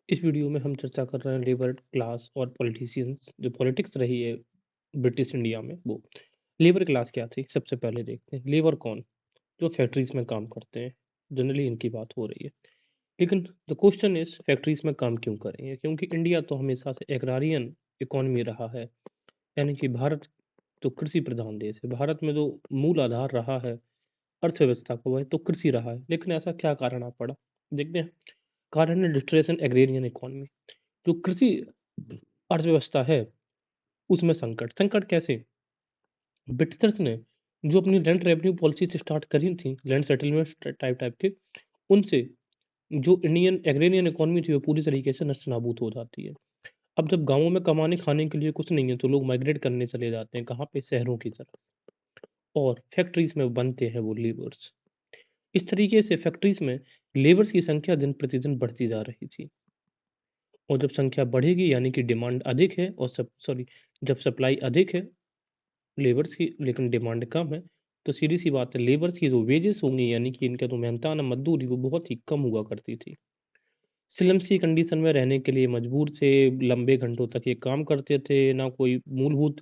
इस वीडियो में हम चर्चा कर रहे हैं लेबर क्लास और पॉलिटिशियंस जो पॉलिटिक्स रही है ब्रिटिश इंडिया में वो लेबर क्लास क्या थी। सबसे पहले देखते हैं लेबर कौन जो फैक्ट्रीज में काम करते हैं। जनरली इनकी बात हो रही है, लेकिन द क्वेश्चन इज फैक्ट्रीज में काम क्यों करेंगे, क्योंकि इंडिया तो हमेशा से एग्रारियन इकोनॉमी रहा है। यानी कि भारत तो कृषि प्रधान देश है। भारत में जो मूल आधार रहा है अर्थव्यवस्था का वह तो कृषि रहा है। लेकिन ऐसा क्या कारण आ पड़ा, देखते हैं। कारण है डिस्ट्रेस इन एग्रेरियन इकोनॉमी। जो कृषि अर्थव्यवस्था है उसमें संकट। संकट कैसे? ब्रिटिशर्स ने जो अपनी लैंड रेवेन्यू पॉलिसी स्टार्ट करी थी, लैंड सेटलमेंट टाइप टाइप के, उनसे जो इंडियन एग्रेरियन इकोनॉमी थी वो पूरी तरीके से नष्ट नाबूद हो जाती है। अब जब गाँवों में कमाने खाने के लिए कुछ नहीं है तो लोग माइग्रेट करने चले जाते हैं कहाँ पे? शहरों की तरफ। और फैक्ट्रीज में बनते हैं वो लेबर्स। इस तरीके से फैक्ट्रीज में लेबर्स की संख्या दिन प्रतिदिन बढ़ती जा रही थी। और जब संख्या बढ़ेगी यानी कि डिमांड अधिक है और सब सॉरी जब सप्लाई अधिक है लेबर्स की लेकिन डिमांड कम है, तो सीधी-सी बात है लेबर्स की जो वेजेस होंगी यानी कि इनका जो मेहनताना मज़दूरी वो बहुत ही कम हुआ करती थी। स्लम्स की कंडीशन में रहने के लिए मजबूर थे, लंबे घंटों तक ये काम करते थे, ना कोई मूलभूत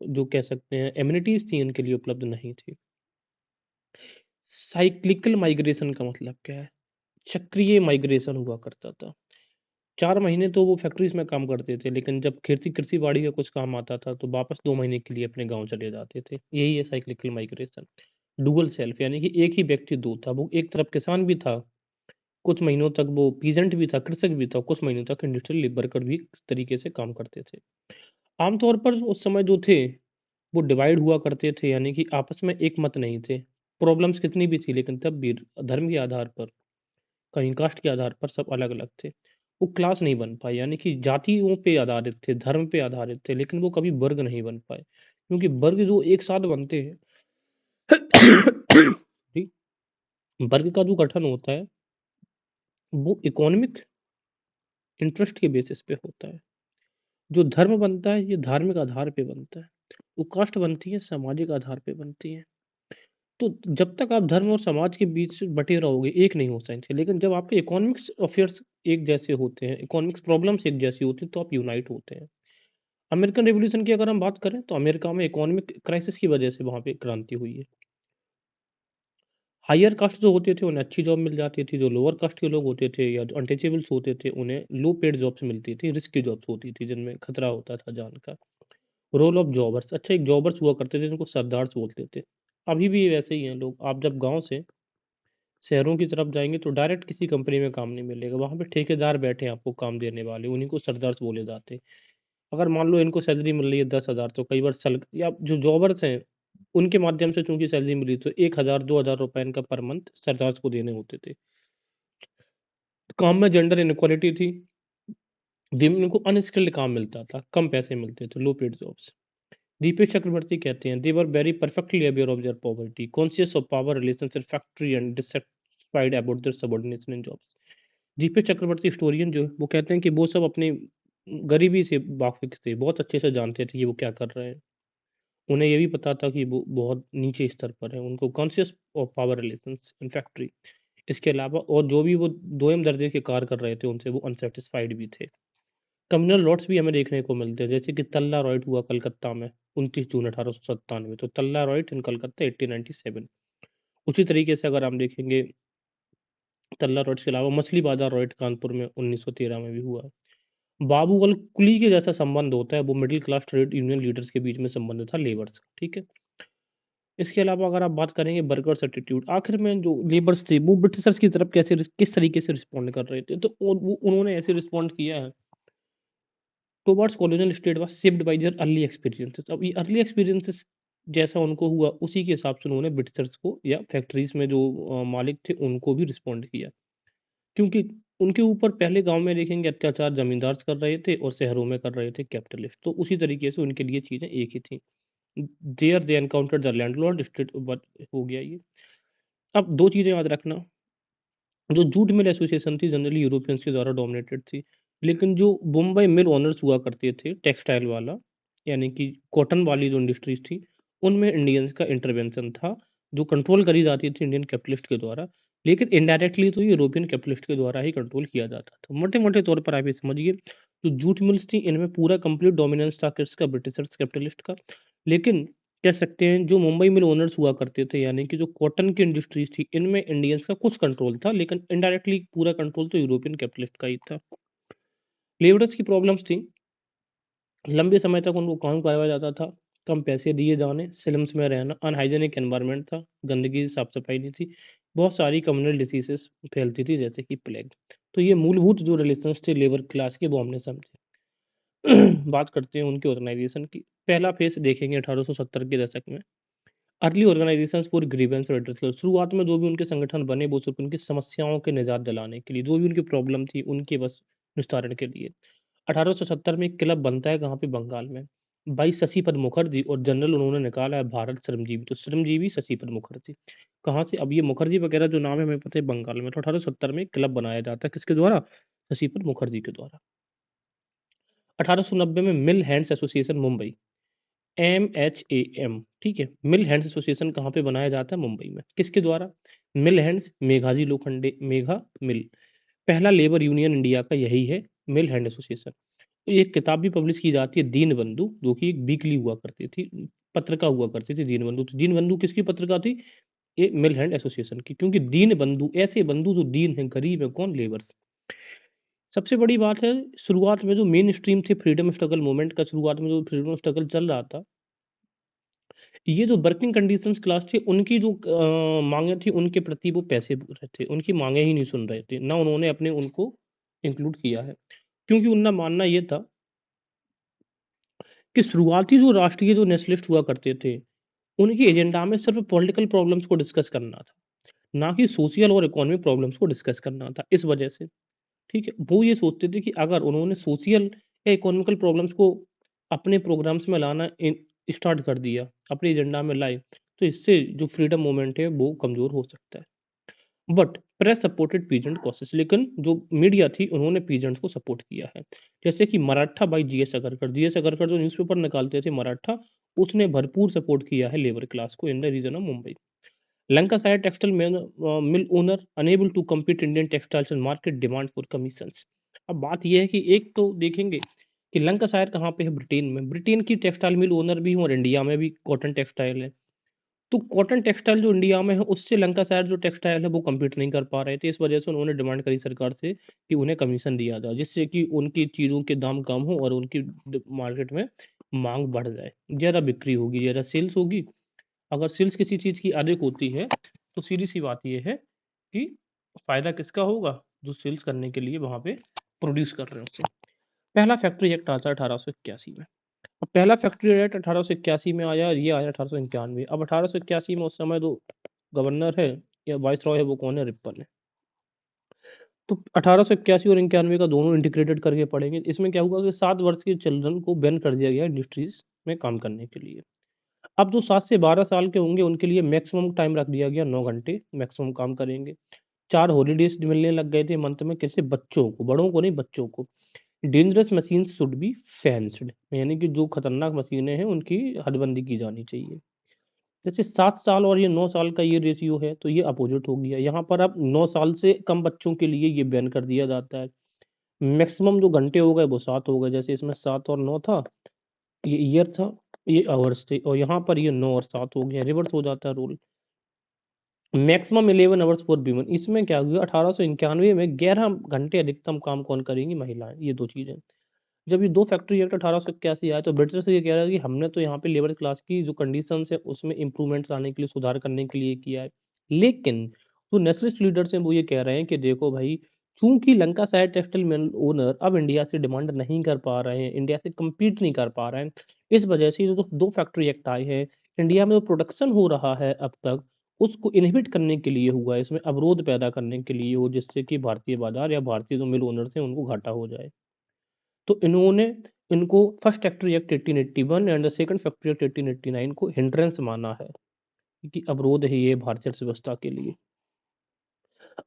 जो कह सकते हैं एमिनिटीज़ थी इनके लिए उपलब्ध नहीं थी। साइक्लिकल माइग्रेशन का मतलब क्या है? चक्रीय माइग्रेशन हुआ करता था। 4 महीने तो वो फैक्ट्रीज़ में काम करते थे, लेकिन जब खेती-बाड़ी का कुछ काम आता था, तो वापस 2 महीने के लिए अपने गाँव चले जाते थे। यही है साइक्लिकल माइग्रेशन। डुअल सेल्फ यानी कि एक ही व्यक्ति 2 था। वो एक तरफ किसान भी था, कुछ महीनों तक वो पीज़ेंट भी था, कृषक भी था, कुछ महीनों तक इंडस्ट्रियल लेबर वर्कर भी तरीके से काम करते थे। आम तौर पर उस समय जो थे, वो डिवाइड हुआ करते थे, यानी कि आपस में एक मत नहीं थे। प्रॉब्लम्स कितनी भी थी, लेकिन तब भी धर्म के आधार पर, कहीं कास्ट के आधार पर सब अलग-अलग थे। वो क्लास नहीं बन पाए, यानी कि जातियों पे आधारित थे, धर्म पे आधारित थे, लेकिन वो कभी वर्ग नहीं बन पाए। क्योंकि वर्ग जो एक साथ बनते हैं जी, वर्ग का जो गठन होता है, वो इकोनॉमिक इंटरेस्ट के बेसिस पे होता है। जो धर्म बनता है, ये धार्मिक आधार पे बनता है। वो कास्ट बनती है, सामाजिक आधार पे बनती है। तो जब तक आप धर्म और समाज के बीच बटे रहोगे, एक नहीं हो सकते। लेकिन जब आपके इकोनॉमिक्स अफेयर्स एक जैसे होते हैं, इकोनॉमिक्स प्रॉब्लम्स एक जैसी होती हैं, तो आप यूनाइट होते हैं। अमेरिकन रिवॉल्यूशन की अगर हम बात करें, तो अमेरिका में इकोनॉमिक क्राइसिस की वजह से वहाँ पे क्रांति हुई है। हायर कास्ट जो होते थे, उन्हें अच्छी जॉब मिल जाती थी, जो लोअर कास्ट के लोग होते थे या जो अनटचेबल्स होते थे, उन्हें लो पेड जॉब्स मिलती थी, रिस्की जॉब्स होती थी, जिनमें खतरा होता था जान का। रोल ऑफ जॉबर्स, अच्छा एक जॉबर्स हुआ करते थे, जिनको सरदार्स बोलते थे। अभी भी वैसे ही हैं लोग। आप जब गाँव से शहरों की तरफ जाएँगे तो डायरेक्ट किसी कंपनी में काम नहीं मिलेगा, वहाँ पे ठेकेदार बैठे हैं आपको काम देने वाले, उन्हीं को सरदार्स बोले जाते हैं। अगर मान लो इनको सैलरी मिल रही है 10,000 तो कई बार सल या जो जॉबर्स हैं, उनके माध्यम से चूँकि सैलरी मिली तो 1,000 2,000 रुपए इनका पर मंथ सरदार्स को देने होते थे। काम में जेंडर इनइक्वालिटी थी, विमेन को अनस्किल्ड काम मिलता था, कम पैसे मिलते थे, low paid jobs. Dipesh Chakrabarty कहते हैं, "they were very perfectly aware of their poverty, conscious of power relations in factory and dissatisfied about their subordination in jobs." Dipesh Chakrabarty historian जो है, वो कहते हैं कि वो सब अपनी गरीबी से वाकिफ़ थे, बहुत अच्छे से जानते थे कि वो क्या कर रहे हैं। उन्हें ये भी पता था कि वो बहुत नीचे स्तर पर हैं, उनको conscious of power relations in factory. इसके अलावा और जो भी वो दोयम दर्जे के कार्य कर रहे थे, उनसे वो अनसैटिस्फाइड भी थे। कम्युनल लॉट्स भी हमें देखने को मिलते हैं, जैसे कि तल्ला रॉयट हुआ कलकत्ता में 29 जून 1897, तो तल्ला रॉयट इन कलकत्ता 1897। उसी तरीके से अगर हम देखेंगे, तल्ला रॉयट्स के अलावा मछली बाजार रॉयट कानपुर में 1913 में भी हुआ। बाबू अल कुली के जैसा संबंध होता है, वो middle class trade union leaders के बीच में संबंध था लेबर्स का, ठीक है? इसके अलावा अगर आप बात करेंगे वर्कर्स एटीट्यूड, आखिर में जो लेबर्स थे, वो ब्रिटिशर्स की तरफ किस तरीके से रिस्पॉन्ड कर रहे थे? तो वो उन्होंने ऐसे रिस्पॉन्ड किया है towards colonial state was shaped by their early experiences. अब ये अर्ली एक्सपीरियंसेस जैसा उनको हुआ, उसी के हिसाब से उन्होंने ब्रिटिशर्स को या फैक्ट्रीज़ में जो मालिक थे, उनको भी रिस्पॉन्ड किया। क्योंकि उनके ऊपर पहले गाँव में देखेंगे अत्याचार ज़मींदार्स कर रहे थे और शहरों में कर रहे थे कैपिटलिस्ट। तो उसी तरीके से उनके लिए चीज़ें एक ही थी। There they encountered the landlord state but हो गया ये। अब 2 चीज़ें याद रखना, जो जूट मिल एसोसिएशन थी जनरली यूरोपियंस के द्वारा डोमिनेटेड थी। लेकिन जो बम्बई मिल ओनर्स हुआ करते थे टेक्सटाइल वाला, यानी कि कॉटन वाली जो इंडस्ट्रीज़ थी, उनमें इंडियंस का इंटरवेंशन था, जो कंट्रोल करी जाती थी इंडियन कैपिटलिस्ट के द्वारा। लेकिन इनडायरेक्टली तो यूरोपियन कैपिटलिस्ट के द्वारा ही कंट्रोल किया जाता था। मोटे-मोटे तौर पर आप ये समझिए, जो जूट मिल्स थी इनमें पूरा कंप्लीट डोमिनेंस था किसका? ब्रिटिशर्स कैपिटलिस्ट का। लेकिन कह सकते हैं जो मुंबई मिल ओनर्स हुआ करते थे, यानी कि जो कॉटन की इंडस्ट्रीज़ थी, इनमें इंडियंस का कुछ कंट्रोल था, लेकिन इनडायरेक्टली पूरा कंट्रोल तो यूरोपियन कैपिटलिस्ट का ही था। लेबरर्स की प्रॉब्लम्स थी, लंबे समय तक उनको काम करवाया जाता था, कम पैसे दिए जाने, स्लम्स में रहना, अनहाइजीनिक एनवायरनमेंट था, गंदगी, साफ-सफाई नहीं थी, बहुत सारी कम्युनल डिसीज़ेज़ फैलती थी जैसे कि प्लेग। तो ये मूलभूत जो रिलेशंस थे लेबर क्लास के वो हमने समझे। बात करते हैं उनके ऑर्गेनाइज़ेशन की। पहला फेज़ देखेंगे 1870 के दशक में। Early organisations for grievance redressal, शुरुआत में जो भी उनके संगठन बने वो सिर्फ़ उनकी समस्याओं के निजात दिलाने के लिए, जो भी उनकी प्रॉब्लम थी उनके बस निस्तारण के लिए। 1870 में एक क्लब बनता है कहाँ पे? बंगाल में। भाई शशिपद मुखर्जी और जनरल उन्होंने निकाला है भारत श्रमजीवी, तो श्रमजीवी शशिपद मुखर्जी। कहाँ से? अब ये मुखर्जी वगैरह जो नाम है हमें पता है बंगाल में, तो 1870 में एक क्लब बनाया जाता है किसके द्वारा? शशिपद मुखर्जी के द्वारा। 1890 में मिल हैंड्स एसोसिएशन मुंबई, MHAM, ठीक है? मिल हैंड्स एसोसिएशन कहाँ पे बनाया जाता है? मुंबई में। किसके द्वारा? मिल हैंड्स, मेघाजी लोखंडे, मेघा मिल। पहला लेबर यूनियन इंडिया का यही है, मिल हैंड एसोसिएशन। एक किताब भी पब्लिश की जाती है दीनबंधु, जो कि एक वीकली हुआ करती थी, पत्रिका हुआ करती थी दीनबंधु। तो दीनबंधु किसकी पत्रिका थी? ये मिल हैंड एसोसिएशन की, क्योंकि दीनबंधु ऐसे बंधु जो दीन हैं, गरीब हैं, कौन? लेबर्स। सबसे बड़ी बात है, शुरुआत में जो मेन स्ट्रीम थे फ्रीडम स्ट्रगल मूवमेंट का, शुरुआत में जो फ्रीडम स्ट्रगल चल रहा था, ये जो वर्किंग कंडीशंस क्लास थी, उनकी जो माँगें थी, उनके प्रति वो पैसे बोल रहे थे, उनकी माँगें ही नहीं सुन रहे थे, ना उन्होंने अपने उनको इंक्लूड किया है। क्योंकि उनका मानना ये था कि शुरुआती जो राष्ट्रीय जो नेशनलिस्ट हुआ करते थे, उनके एजेंडा में सिर्फ़ पॉलिटिकल प्रॉब्लम्स को डिस्कस करना था, ना कि सोशल और इकोनॉमिक प्रॉब्लम्स को डिस्कस करना था। इस वजह से, ठीक है? वो ये सोचते थे कि अगर उन्होंने सोशल या इकोनॉमिकल प्रॉब्लम्स को अपने प्रोग्राम्स में लाना स्टार्ट कर दिया, अपने एजेंडा में लाए, तो इससे जो फ्रीडम मूवमेंट है, वो कमज़ोर हो सकता है। But press supported peasant causes, लेकिन जो मीडिया थी उन्होंने पीजेंट्स को सपोर्ट किया है। जैसे कि Maratha by G S Agarkar, G S Agarkar जो न्यूज़पेपर निकालते थे मराठा, उसने भरपूर सपोर्ट किया है लेबर क्लास को in the region of Mumbai. Lancashire textile mill owner enable to compete Indian textiles and market demand for commissions. अब बात ये है कि एक तो देखेंगे कि लंकाशायर कहाँ पे है? ब्रिटेन में। ब्रिटेन की टेक्सटाइल मिल ओनर भी हूँ और इंडिया में भी कॉटन टेक्सटाइल है। तो कॉटन टेक्सटाइल जो इंडिया में है, उससे लंकाशायर जो टेक्सटाइल है, वो कम्पीट नहीं कर पा रहे थे। इस वजह से उन्होंने डिमांड करी सरकार से कि उन्हें कमीशन दिया जाए, जिससे कि उनकी चीज़ों के दाम कम हों और उनकी मार्केट में मांग बढ़ जाए, ज़्यादा बिक्री होगी, ज़्यादा सेल्स होगी। अगर सेल्स किसी चीज़ की अधिक होती है, तो सीधी सी बात ये है कि फायदा किसका होगा? जो सेल्स करने के लिए वहाँ पे प्रोड्यूस कर रहे होते हैं। पहला फैक्ट्री एक्ट आता है 1881 में। अब पहला फैक्ट्री एक्ट 1881 में आया, ये आया 1891। अब 1881 में उस समय जो गवर्नर है या वाइसरॉय है, वो कौन है? रिपन है। तो 1881 और 91 का दोनों इंटीग्रेटेड करके पढ़ेंगे। इसमें क्या हुआ कि 7 वर्ष के चिल्ड्रन को बैन कर दिया गया इंडस्ट्रीज़ में काम करने के लिए। अब जो 7 से 12 साल के होंगे उनके लिए मैक्सिमम टाइम रख दिया गया, 9 घंटे मैक्सिमम काम करेंगे। 4 हॉलिडेज़ मिलने लग गए थे मंथ में, किसे? बच्चों को, बड़ों को नहीं, बच्चों को। Dangerous machines should be fenced, यानी कि जो खतरनाक मशीनें हैं उनकी हदबंदी की जानी चाहिए। जैसे 7 साल और ये 9 साल का ये रेशियो है, तो ये अपोज़िट हो गया। यहाँ पर अब 9 साल से कम बच्चों के लिए ये बैन कर दिया जाता है। मैक्सिमम जो घंटे हो गए वो 7 हो गए, जैसे इसमें 7 और 9 था, ये ईयर था, ये आवर्स थे, और यहाँ पर ये 9 और 7 हो गया, रिवर्स हो जाता है rule. Maximum 11 hours for women, इसमें क्या हुआ 1891 में 11 घंटे अधिकतम काम कौन करेंगी? महिलाएँ, ये 2 चीज़ें। जब ये 2 फैक्ट्री एक्ट 1881 आए, तो ब्रिटिशर्स ये कह रहा है कि हमने तो यहाँ पे लेबर क्लास की जो कंडीशंस है उसमें इम्प्रूवमेंट्स लाने के लिए, सुधार करने के लिए किया है। लेकिन जो नेशनलिस्ट लीडर्स हैं वो ये कह रहे हैं कि देखो भाई, चूँकि लंकाशायर टेक्सटाइल मिल ओनर अब इंडिया से डिमांड नहीं कर पा रहे हैं, इंडिया से कम्पीट नहीं कर पा रहे हैं, इस वजह से ये जो 2 फैक्ट्री एक्ट आए हैं, इंडिया में जो प्रोडक्शन हो रहा है अब तक, उसको इनहिबिट करने के लिए हुआ है, इसमें अवरोध पैदा करने के लिए हो, जिससे कि भारतीय बाज़ार या भारतीय जो मिल ओनर्स हैं उनको घाटा हो जाए। तो इन्होंने इनको first factory act 1881 and the second factory act 1889 को हिंड्रेंस माना है, कि अवरोध है ये भारतीय अर्थव्यवस्था के लिए।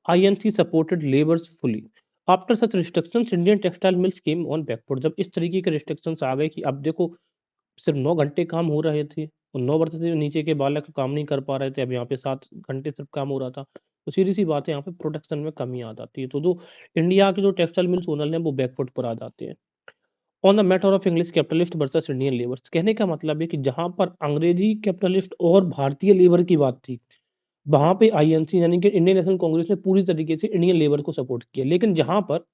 INC supported labours fully. After such restrictions Indian textile mills came on backfoot, जब इस तरीके के रिस्ट्रिक्शंस आ गए कि अब देखो सिर्फ 9 घंटे काम हो रहे थे और 9 वर्ष से नीचे के बालक काम नहीं कर पा रहे थे, अब यहाँ पे 7 घंटे सिर्फ काम हो रहा था। तो सीधी-सी बात है, यहाँ पे प्रोडक्शन में कमी आ जाती है। तो जो इंडिया के जो टेक्सटाइल मिल्स ओनर हैं, वो बैकफुट पर आ जाते हैं। On the matter of English capitalist versus Indian labours, कहने का मतलब है कि जहाँ पर अंग्रेजी कैपिटलिस्ट और भारतीय लेबर की बात थी, वहाँ पे आईएनसी यानी कि इंडियन नेशनल कांग्रेस ने पूरी तरीके से इंडियन लेबर को सपोर्ट किया। लेकिन जहाँ पर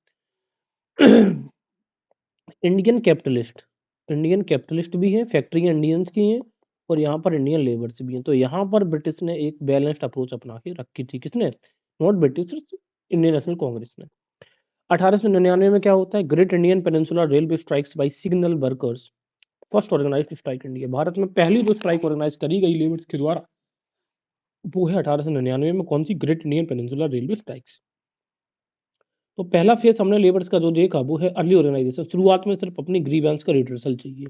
इंडियन कैपिटलिस्ट भी हैं, फैक्ट्रियाँ इंडियंस की हैं और यहाँ पर इंडियन लेबर्स भी हैं। तो यहाँ पर ब्रिटिश ने एक बैलेंस्ड अप्रोच अपना के रखी थी। किसने? नॉट ब्रिटिश, इंडियन नेशनल कांग्रेस ने। 1899 में क्या होता है? Great Indian peninsula railway strikes by signal workers, first organised strike India. भारत में पहली जो स्ट्राइक ऑर्गेनाइज करी गई लेबर्स के द्वारा, वो है 1899 में। कौन सी? Great Indian peninsula railway strikes. तो पहला फेज हमने लेबर्स का जो देखा वो है अर्ली ऑर्गेनाइजेशन। शुरुआत में सिर्फ अपनी ग्रीवेंस का रिड्रेसल चाहिए,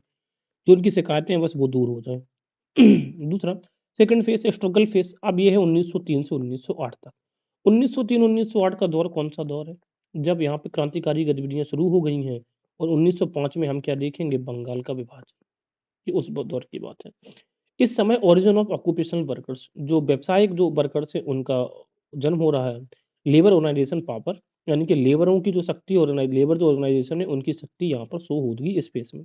जो उनकी शिकायतें हैं बस वो दूर हो जाए। दूसरा सेकंड फेज स्ट्रगल फेज, अब ये है 1903 से 1908 तक। 1903-1908 का दौर कौन सा दौर है? जब यहाँ पे क्रांतिकारी गतिविधियां शुरू हो गई हैं और 1905 में हम क्या देखेंगे? बंगाल का विभाजन। ये उस दौर की बात है। इस समय ओरिजिन ऑफ ऑक्यूपेशनल वर्कर्स, जो व्यावसायिक जो वर्कर्स हैं उनका जन्म हो रहा है। लेबर ऑर्गेनाइजेशन पावर, यानी कि लेबरों की जो शक्ति लेबर जो ऑर्गेनाइजेशन है उनकी शक्ति यहाँ पर शो होगी इस फेस में।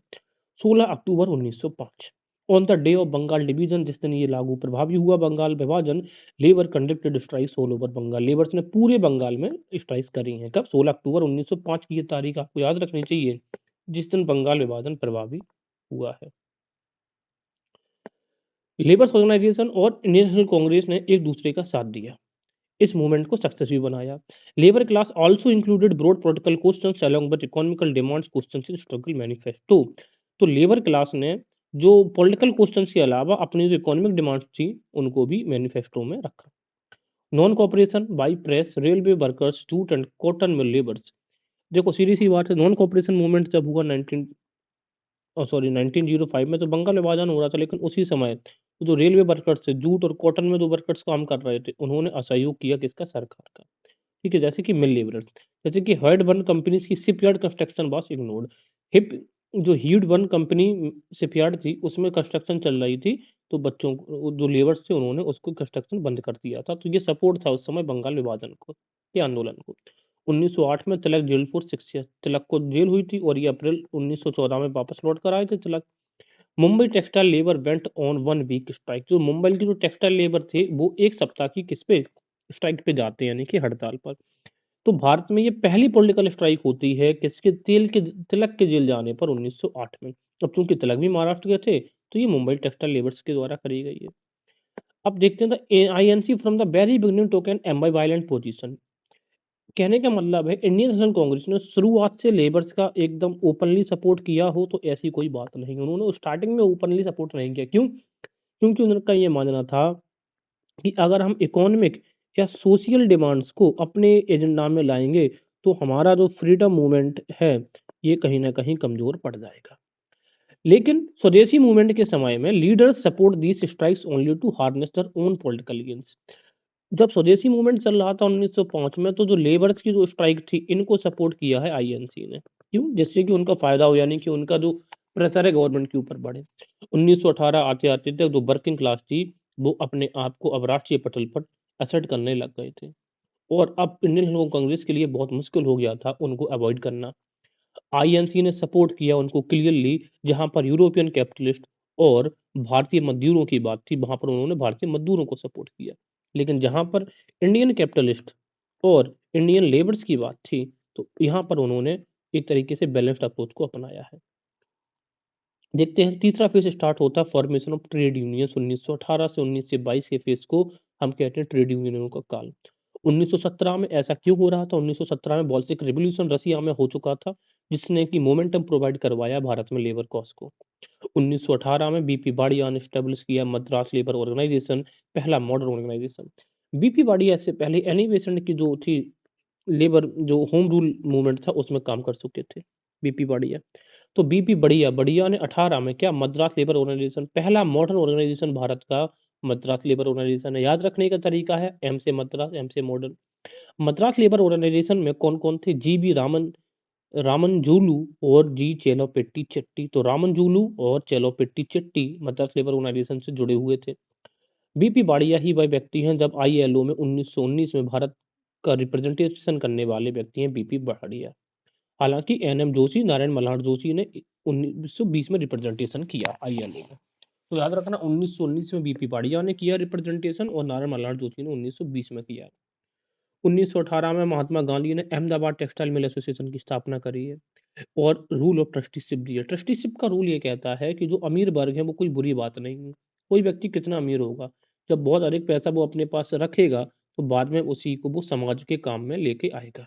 16 October 1905 on the day of Bengal division, जिस दिन ये लागू प्रभावी हुआ बंगाल विभाजन, labour conducted strikes all over Bengal. Labours ने पूरे बंगाल में स्ट्राइक्स करी हैं। कब? 16 अक्टूबर 1905 की ये तारीख आपको याद रखनी चाहिए, जिस दिन बंगाल विभाजन प्रभावी हुआ है। लेबर्स ऑर्गेनाइजेशन और इंडियन नेशनल कांग्रेस ने एक दूसरे का साथ दिया, इस मूवमेंट को सक्सेसफुल बनाया। Labour class also included broad political questions along with economical demands questions in struggle manifesto. तो लेबर क्लास ने जो पॉलिटिकल क्वेश्चंस के अलावा अपनी जो इकोनॉमिक डिमांड्स थी उनको भी मैनिफेस्टो में रखा। Non cooperation by press, railway workers, jute and cotton mill labours. देखो सीधी सी बात है, नॉन कॉपरेशन मूवमेंट जब हुआ 1905 में, तो बंगाल विभाजन हो रहा था, लेकिन उसी समय जो रेलवे वर्कर्स थे, जूट और कॉटन में जो वर्कर्स काम कर रहे थे, उन्होंने असहयोग किया किसका? सरकार का। ठीक है, जैसे कि मिल लेबरर्स, जैसे कि हर्ड वन कंपनीज की shipyard construction was ignored. Hip जो हीड वन कंपनी शिपयार्ड थी उसमें कंस्ट्रक्शन चल रही थी, तो बच्चों को जो लेबर्स थे उन्होंने उसको कंस्ट्रक्शन बंद कर दिया था। तो ये सपोर्ट था उस समय बंगाल विभाजन को, के आंदोलन को। 1908 में तिलक जेल फॉर 6 ईयर, तिलक को जेल हुई थी और ये अप्रैल 1914 में वापस लौट कर आए थे Tilak. Mumbai textile labour went on 1 week strike. जो मुंबई के जो टेक्सटाइल लेबर थे वो एक सप्ताह की किस पे? स्ट्राइक पे जाते हैं, यानी कि हड़ताल पर। तो भारत में ये पहली पॉलिटिकल स्ट्राइक होती है किसके? तिलक के जेल जाने पर 1908 में। अब चूंकि तिलक भी महाराष्ट्र के थे, तो ये मुंबई टेक्सटाइल लेबर्स के द्वारा करी गई है। अब देखते हैं INC from the very beginning took an एम्बाई violent position. कहने का मतलब है इंडियन नेशनल कांग्रेस ने शुरुआत से लेबर्स का एकदम ओपनली सपोर्ट किया हो तो ऐसी कोई बात नहीं। उन्होंने स्टार्टिंग में ओपनली सपोर्ट नहीं किया। क्यों? क्योंकि उनका ये मानना था कि अगर हम इकोनॉमिक या सोशल डिमांड्स को अपने एजेंडा में लाएंगे तो हमारा जो फ्रीडम मूवमेंट है ये कहीं ना कहीं कमजोर पड़ जाएगा। लेकिन स्वदेशी मूवमेंट के समय में leaders support these strikes only to harness their own political gains. जब स्वदेशी मूवमेंट चल रहा था 1905 में, तो जो लेबर्स की जो स्ट्राइक थी इनको सपोर्ट किया है आईएनसी ने। क्यों? जिससे कि उनका फायदा हो, यानी कि उनका जो प्रेशर है गवर्नमेंट के ऊपर बढ़े। 1918 आते आते तक जो वर्किंग क्लास थी वो अपने आप को अब राष्ट्रीय पटल पर असर्ट करने लग गए थे और अब इंडियन नेशनल कांग्रेस के लिए बहुत मुश्किल हो गया था उनको अवॉइड करना। आईएनसी ने सपोर्ट किया उनको क्लियरली। जहां पर यूरोपियन कैपिटलिस्ट और भारतीय मजदूरों की बात थी वहां पर उन्होंने भारतीय मजदूरों को सपोर्ट किया। लेकिन जहां पर इंडियन कैपिटलिस्ट और इंडियन लेबर्स की बात थी तो यहाँ पर उन्होंने एक तरीके से बैलेंस्ड अप्रोच को अपनाया है। देखते हैं तीसरा फेज स्टार्ट होता है फॉर्मेशन ऑफ ट्रेड यूनियंस। 1918 से 1922 के फेज को हम कहते हैं ट्रेड यूनियनों का काल। 1917 में ऐसा क्यों हो रहा था? 1917 में बोल्शेविक रिवॉल्यूशन रसिया में हो चुका था, जिसने कि मोमेंटम प्रोवाइड करवाया भारत में लेबर कॉज को। 1918 में बीपी वाडिया ने एस्टेब्लिश किया मद्रास लेबर ऑर्गेनाइजेशन, पहला मॉडर्न ऑर्गेनाइजेशन। बीपी वाडिया से पहले एनी बेसेंट की जो थी लेबर जो होम रूल मूवमेंट था उसमें काम कर चुके थे बीपी वाडिया। तो बीपी बढ़िया बढ़िया ने 18 में क्या? मद्रास लेबर ऑर्गेनाइजेशन, पहला मॉडर्न ऑर्गेनाइजेशन भारत का मद्रास लेबर ऑर्गेनाइजेशन है। याद रखने का तरीका है एम से मद्रास, एम से मॉडर्न। मद्रास लेबर ऑर्गेनाइजेशन में कौन कौन थे? जी बी रामन रामनजोलु और जी चेलोपेट्टी चेट्टी। तो रामनजोलु और चेलोपेट्टी चेट्टी मद्रास लेबर ऑर्गेनाइजेशन से जुड़े हुए थे। बीपी बाड़िया ही वह व्यक्ति हैं जब आईएलओ में 1919 में भारत का रिप्रेजेंटेशन करने वाले व्यक्ति हैं बीपी बाड़िया। हालांकि एनएम जोशी, नारायण मल्हार जोशी ने 1920 में रिप्रेजेंटेशन किया आईएलओ में। तो याद रखना 1919 में बीपी बाड़िया ने किया रिप्रेजेंटेशन और नारायण मल्हार जोशी ने 1920 में किया। 1918 में महात्मा गांधी ने अहमदाबाद टेक्सटाइल मिल एसोसिएशन की स्थापना करी है और रूल ऑफ ट्रस्टीशिप दी है। ट्रस्टीशिप का रूल ये कहता है कि जो अमीर वर्ग है वो कोई बुरी बात नहीं है। कोई व्यक्ति कितना अमीर होगा, जब बहुत अधिक पैसा वो अपने पास रखेगा तो बाद में उसी को वो समाज के काम में लेके आएगा।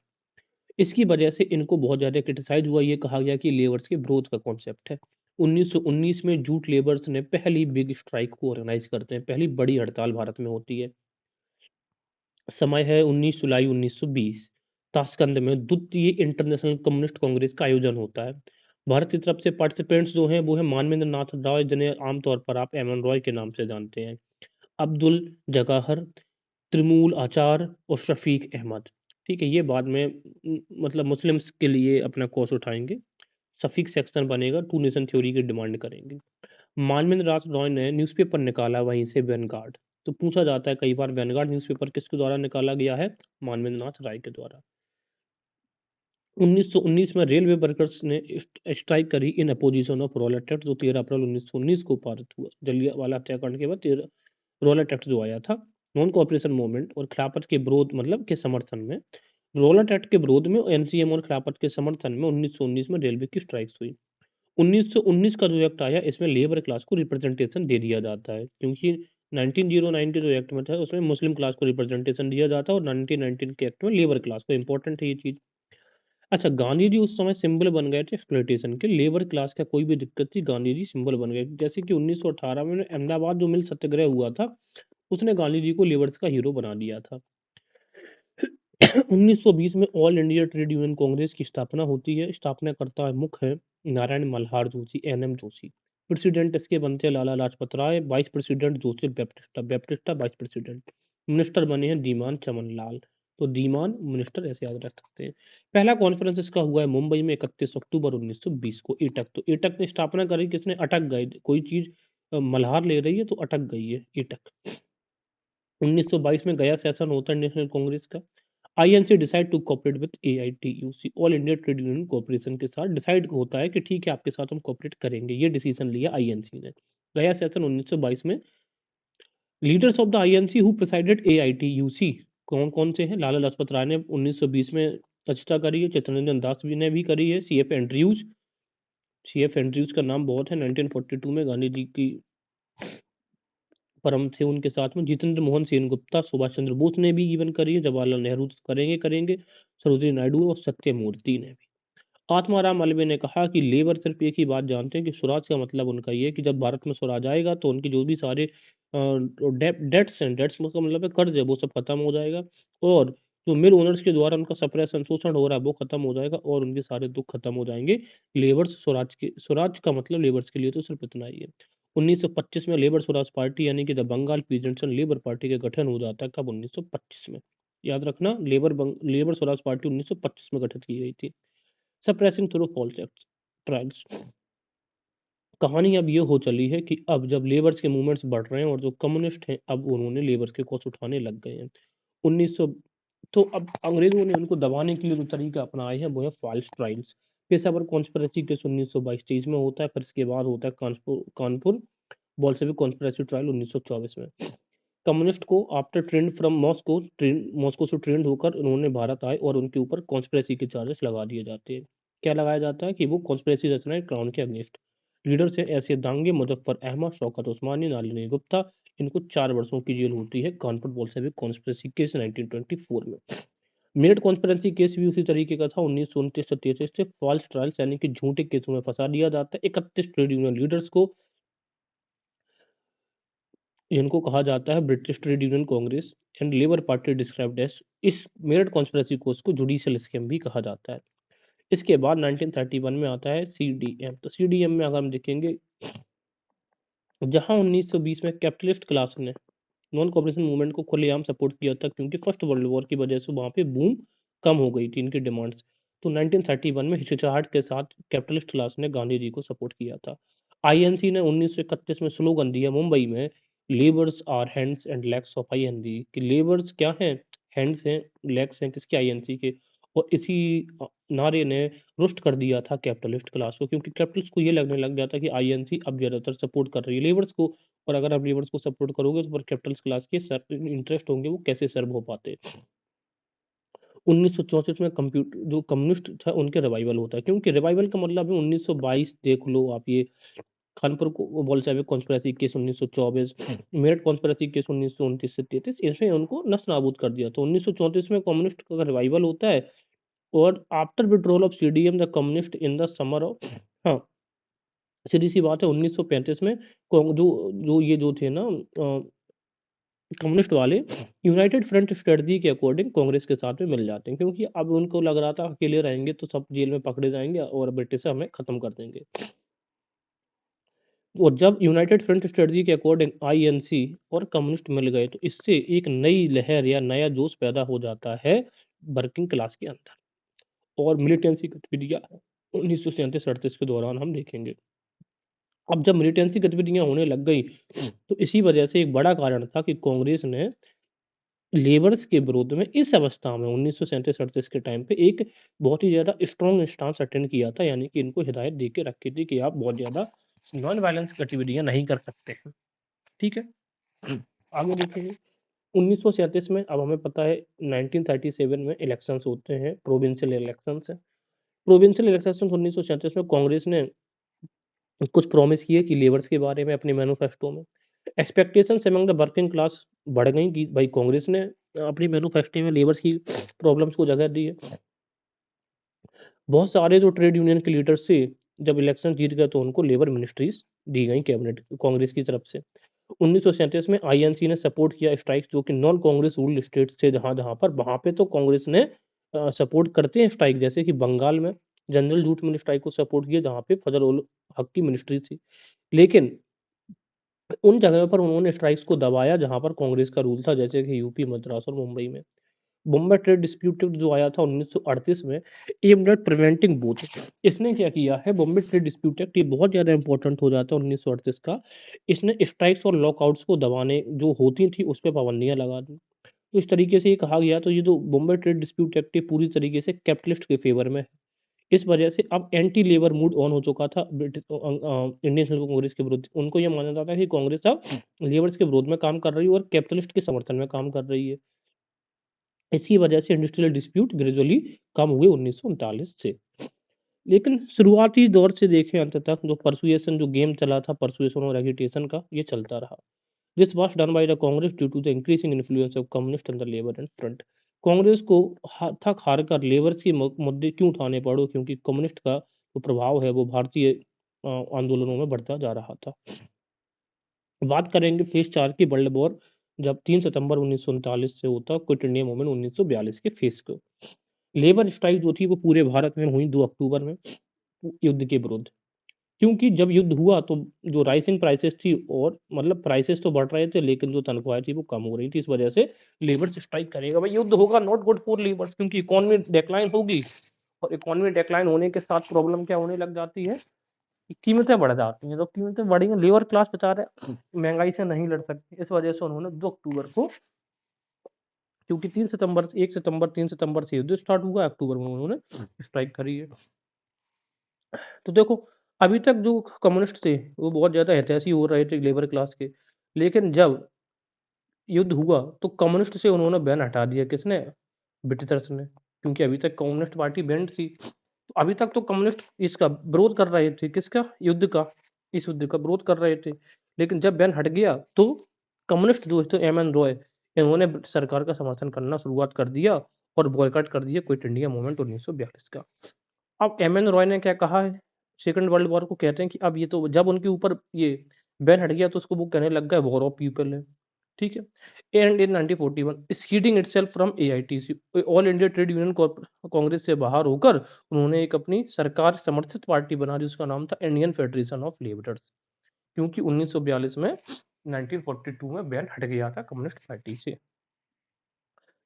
इसकी वजह से इनको बहुत ज़्यादा क्रिटिसाइज हुआ। ये कहा गया कि लेबर्स के विरोध का कॉन्सेप्ट है। 1919 में जूट लेबर्स ने पहली बिग स्ट्राइक को ऑर्गेनाइज करते हैं। पहली बड़ी हड़ताल भारत में होती है। समय है 19 जुलाई 1920। ताशकंद में द्वितीय इंटरनेशनल कम्युनिस्ट कांग्रेस का आयोजन होता है। भारत की तरफ से पार्टिसिपेंट्स जो हैं वो है मानवेंद्र नाथ रॉय, जिन्हें आमतौर पर आप एमएन रॉय के नाम से जानते हैं, अब्दुल जगाहर, त्रिमूल आचार और शफीक अहमद। ठीक है, ये बाद में मतलब मुस्लिम्स के लिए अपना कोर्स उठाएंगे। शफीक सेक्शन बनेगा, टू नेशन थ्योरी की डिमांड करेंगे। मानवेंद्र नाथ रॉय ने न्यूज़पेपर निकाला वहीं से, वैनगार्ड। तो पूछा जाता है कई बार वैनगार्ड न्यूज़पेपर किसके द्वारा निकाला गया है? मानवेंद्र नाथ राय के द्वारा। 1919 में रेलवे वर्कर्स ने स्ट्राइक करी in opposition of Rowlatt act, जो 13 अप्रैल 1919 को पारित हुआ। जलियांवाला हत्याकांड के बाद 13 रोलेट एक्ट जो आया था, नॉन कोऑपरेशन मूवमेंट और खिलाफत के विरोध मतलब के समर्थन में। रोलेट एक्ट के विरोध में एनसीएम और खिलाफत के समर्थन में 1919 में रेलवे की स्ट्राइक्स हुई। 1919 का जो एक्ट आया इसमें लेबर क्लास को रिप्रेजेंटेशन दे दिया जाता है, क्योंकि 1909 के जो एक्ट में था उसमें मुस्लिम क्लास को रिप्रेजेंटेशन दिया जाता है और 1919 के एक्ट में लेबर क्लास को। इंपॉर्टेंट है ये चीज। अच्छा, गांधी जी उस समय सिंबल बन गए थे एक्सप्लॉयटेशन के। लेबर क्लास का कोई भी दिक्कत थी, गांधी जी सिंबल बन गए। जैसे कि 1918 में अहमदाबाद जो मिल सत्याग्रह हुआ था, उसने गांधी जी को लेबर्स का हीरो बना दिया था। 1920 में All India trade union Congress की स्थापना होती है। स्थापनाकर्ता मुख्य है नारायण मल्हार जोशी, एनएम जोशी। प्रेसिडेंट इसके बनते हैं Lala Lajpat Rai. Vice president Joseph Baptista, Baptista vice president. Minister बने हैं दीमान चमन लाल। तो दीमान मिनिस्टर ऐसे याद रख सकते हैं। पहला कॉन्फ्रेंस इसका हुआ है मुंबई में 31 अक्टूबर 1920 को। एटक, तो एटक ने स्थापना करी किसने? अटक गए, कोई चीज मल्हार ले रही है तो अटक गई है एटक। 1922 में गया सेशन होता है नेशनल कांग्रेस का। INC decide to cooperate with AITUC, all India trade union corporation के साथ डिसाइड होता है कि ठीक है आपके साथ हम कोऑपरेट करेंगे। ये डिसीजन लिया आईएनसी ने। गया सेशन 1922 में। Leaders of the INC who presided AITUC कौन कौन से हैं? लाला लाजपत राय ने 1920 में अध्यक्षता करी है। चित्तरंजन दास भी ने भी करी है। सीएफ एंड्रयूज, सीएफ एंड्रयूज का नाम बहुत है। 1942 में गांधी जी की परम थे उनके साथ में। जितेंद्र मोहन सेनगुप्ता, सुभाष चंद्र बोस ने भी इवन करी है। जवाहरलाल नेहरू करेंगे करेंगे, सरोजिनी नायडू और सत्यमूर्ति ने भी। आत्माराम मालवीय ने कहा कि लेबर सिर्फ एक ही बात जानते हैं कि स्वराज का मतलब उनका ये है कि जब भारत में स्वराज आएगा तो उनके जो भी सारे डेट्स हैं, डेट्स का मतलब है कर्ज है, वो सब खत्म हो जाएगा और जो मिल ओनर्स के द्वारा उनका सप्रेशन शोषण हो रहा है वो खत्म हो जाएगा और उनके सारे दुख खत्म हो जाएंगे। लेबर्स स्वराज के, स्वराज का मतलब लेबर्स के लिए तो सिर्फ इतना ही है। 1925 में लेबर स्वराज पार्टी यानी कि the Bengal peasants and labour party का गठन हो जाता है। कब? 1925 में। याद रखना, लेबर स्वराज पार्टी 1925 में गठित की गई थी। Suppressing through false trials. कहानी अब ये हो चली है कि अब जब लेबर्स के मूवमेंट्स बढ़ रहे हैं और जो कम्युनिस्ट हैं अब उन्होंने लेबर्स के कॉस्ट उठाने लग गए हैं। 1900, तो अब अंग्रेजों ने उनको दबाने के लिए जो तरीका अपनाए हैं वो है false trials. Peshawar conspiracy case 1922-23 में होता है। फिर इसके बाद होता है Kanpur Kanpur Bolshevik conspiracy trial 1924 में। कम्युनिस्ट को आफ्टर ट्रेंड फ्रॉम मॉस्को से ट्रेंड होकर उन्होंने भारत आए और उनके ऊपर कॉन्स्पिरेसी के चार्जेस लगा दिए जाते हैं। क्या लगाया जाता है? कि वो कॉन्स्पिरेसी रचना है क्राउन के अगेंस्ट। लीडर्स हैं ऐसे दांगे, मुजफ्फर अहमद, शौकत उस्मानी, नलिनी गुप्ता। इनको 4 वर्षों की जेल होती है। कानपुर बोल्शेविक कॉन्स्पिरेसी केस 1924 में। मिनट कॉन्स्पिरेसी केस भी उसी तरीके का था। 1929 से 33 से फॉल्स ट्रायल्स यानी कि झूठे केसों में फंसा दिया जाता है 31 ट्रेड यूनियन लीडर्स को। इनको कहा जाता है British trade union congress and labour party described as. इस मेरठ कॉन्स्पिरेसी कोर्स को जुडिशियल स्कैम भी कहा जाता है। इसके बाद 1931 में आता है सीडीएम। तो सीडीएम में अगर हम देखेंगे, जहां 1920 में कैपिटलिस्ट क्लास ने नॉन कॉपरेशन मूवमेंट को खुलेआम सपोर्ट किया था, क्योंकि फर्स्ट वर्ल्ड वॉर की वजह से वहां पे बूम कम हो गई थी इनकी डिमांड्स। तो 1931 में हिचकिचाहट के साथ कैपिटलिस्ट क्लास ने गांधी जी को सपोर्ट किया था। आईएनसी ने 1931 में स्लोगन दिया मुंबई में, labours are hands and legs of INC, कि लेबर्स क्या हैं, हैंड्स हैं, लेग्स हैं किसके, आईएनसी के। और इसी नारे ने रुष्ट कर दिया था कैपिटलिस्ट क्लास को, क्योंकि कैपिटलिस्ट को ये लगने लग गया था कि आईएनसी अब ज्यादातर सपोर्ट कर रही है लेबर्स को, और अगर आप लेबर्स को सपोर्ट करोगे तो फिर कैपिटलिस्ट क्लास के इंटरेस्ट होंगे वो कैसे सर्व हो पाते। 1964 में कंप्यूटर जो कम्युनिस्ट था उनके रिवाइवल होता है, क्योंकि रिवाइवल का मतलब है 1922 देख लो आप, ये कानपुर को Bolshevik conspiracy case 1924, Meerut conspiracy case 1929 से 33, इसमें उनको नस्तानाबूद कर दिया। तो 1934 में कम्युनिस्ट का रिवाइवल होता है, और after withdrawal of CDM the communist in the summer of, हाँ, सीधी सी बात है 1935 में जो जो ये जो थे ना कम्युनिस्ट वाले, यूनाइटेड फ्रंट स्ट्रेटजी के अकॉर्डिंग कांग्रेस के साथ में मिल जाते हैं, क्योंकि अब उनको लग रहा था अकेले रहेंगे तो सब जेल में पकड़े जाएंगे और ब्रिटिश हमें खत्म कर देंगे। और जब यूनाइटेड फ्रंट स्ट्रेटजी के अकॉर्डिंग आईएनसी और कम्युनिस्ट मिल गए तो इससे एक नई लहर या नया जोश पैदा हो जाता है वर्किंग क्लास के अंदर, और मिलिटेंसी गतिविधियां 1937-38 के दौरान हम देखेंगे। अब जब मिलिटेंसी गतिविधियां होने लग गई तो इसी वजह से एक बड़ा कारण था कि कांग्रेस ने लेबर्स के विरोध में इस अवस्था में 1937-38 के टाइम पे एक बहुत ही ज़्यादा स्ट्रॉन्ग स्टांस अटेंड किया था, यानी कि इनको हिदायत दे के रखी थी कि आप बहुत ज़्यादा नॉन वायलेंस गतिविधियां नहीं कर सकते हैं। ठीक है? आगे देखिए 1937 में, अब हमें पता है 1937 में इलेक्शंस होते हैं, प्रोविंशियल इलेक्शंस हैं। प्रोविंशियल इलेक्शंस 1937 में कांग्रेस ने कुछ प्रॉमिस किए कि लेबर्स के बारे में अपने मैनिफेस्टो में। Expectations among the working class बढ़ गई कि भाई कांग्रेस ने अपनी मैनिफेस्टो में लेबर्स की प्रॉब्लम्स को जगह दी है। बहुत सारे जो ट्रेड यूनियन के लीडर्स थे, जब इलेक्शन जीत गए तो उनको लेबर मिनिस्ट्रीज दी गई कैबिनेट कांग्रेस की तरफ से। 1937 में आईएनसी ने सपोर्ट किया स्ट्राइक्स जो कि नॉन कांग्रेस रूल्ड स्टेट्स थे, जहां पर वहां पे तो कांग्रेस ने सपोर्ट करते हैं स्ट्राइक, जैसे कि बंगाल में जनरल जूट मिल स्ट्राइक को सपोर्ट किया जहां पे फजल उल हक की मिनिस्ट्री थी। लेकिन उन जगह पर उन्होंने स्ट्राइक्स को दबाया जहां पर कांग्रेस का रूल था, जैसे कि यूपी, मद्रास और मुंबई में। बॉम्बे ट्रेड डिस्प्यूट जो आया था 1938 में, एम्ड एट प्रिवेंटिंग बोथ। इसने क्या किया है, बॉम्बे ट्रेड डिस्प्यूट एक्ट, ये बहुत ज्यादा इंपॉर्टेंट हो जाता है 1938 का। इसने स्ट्राइक्स और लॉकआउट्स को दबाने जो होती थी उस पर पाबंदियां लगा दी। तो इस तरीके से ये कहा गया, तो ये जो बॉम्बे ट्रेड डिस्प्यूट एक्ट है पूरी तरीके से कैपिटलिस्ट के फेवर में है। इस वजह से अब एंटी लेबर मूड ऑन हो चुका था इंडियन नेशनल कांग्रेस के विरुद्ध। उनको ये माना जाता है कि कांग्रेस अब लेबर्स के विरोध में काम कर रही है और कैपिटलिस्ट के समर्थन में काम कर रही है। इसी वजह से इंडस्ट्रियल डिस्प्यूट ग्रेजुअली कम हुए 1939 से। लेकिन शुरुआती दौर से देखें अंत तक जो परसुएशन जो गेम चला था, परसुएशन और एगिटेशन का, ये चलता रहा। This was done by the Congress due to the increasing influence of communist in the labour and front. Congress को थक हार कर लेबर्स के मुद्दे क्यों उठाने पड़ो, क्योंकि कम्युनिस्ट का जो प्रभाव है वो भारतीय आंदोलनों में बढ़ता जा रहा था। बात करेंगे फेज 4 की, वर्ल्ड वॉर, जब 3 सितंबर 1939 से होता, क्विट इंडिया मूवमेंट 1942 के फेज को। लेबर स्ट्राइक जो थी वो पूरे भारत में हुई 2 अक्टूबर में युद्ध के विरुद्ध। क्योंकि जब युद्ध हुआ तो जो राइसिंग प्राइसेस थी, और मतलब प्राइसेस तो बढ़ रहे थे लेकिन जो तनख्वाहें थी वो कम हो रही थी, इस वजह से लेबर स्ट्राइक करेगा भाई, युद्ध होगा, नॉट गुड फॉर लेबर्स, क्योंकि इकोनॉमी डिक्लाइन होगी, और इकोनॉमी डिक्लाइन होने के साथ प्रॉब्लम क्या होने लग जाती है, कीमतें बढ़ जाती हैं। तो कीमतें बढ़ेंगी, लेबर क्लास बेचारे महंगाई से नहीं लड़ सकते, इस वजह से उन्होंने 2 अक्टूबर को, क्योंकि 3 सितंबर से युद्ध स्टार्ट हुआ, अक्टूबर में उन्होंने स्ट्राइक करी है। तो देखो, अभी तक जो कम्युनिस्ट थे वो बहुत ज्यादा ऐतिहासिक हो रहे थे लेबर क्लास के, लेकिन जब युद्ध हुआ तो कम्युनिस्ट से उन्होंने बैन हटा दिया, किसने, ब्रिटिशर्स ने, क्योंकि अभी तक कम्युनिस्ट पार्टी बैंड थी। तो अभी तक तो कम्युनिस्ट इसका विरोध कर रहे थे, किसका, युद्ध का, इस युद्ध का विरोध कर रहे थे। लेकिन जब बैन हट गया तो कम्युनिस्ट जो थे एम एन रॉय, इन्होंने सरकार का समर्थन करना शुरुआत कर दिया और बॉयकॉट कर दिया क्विट इंडिया मूवमेंट 1942 का। अब एम एन रॉय ने क्या कहा है, सेकंड वर्ल्ड वॉर को कहते हैं कि अब ये तो जब उनके ऊपर ये बैन हट गया तो उसको वो कहने लग गए वॉर ऑफ पीपल है। ठीक है। And in 1941 skidding itself from AITC, all India trade union Congress से बाहर होकर उन्होंने एक अपनी सरकार समर्थित पार्टी बना दी, उसका नाम था इंडियन फेडरेशन ऑफ लेबरर्स, क्योंकि 1942 में 1942 में बैन हट गया था कम्युनिस्ट पार्टी से।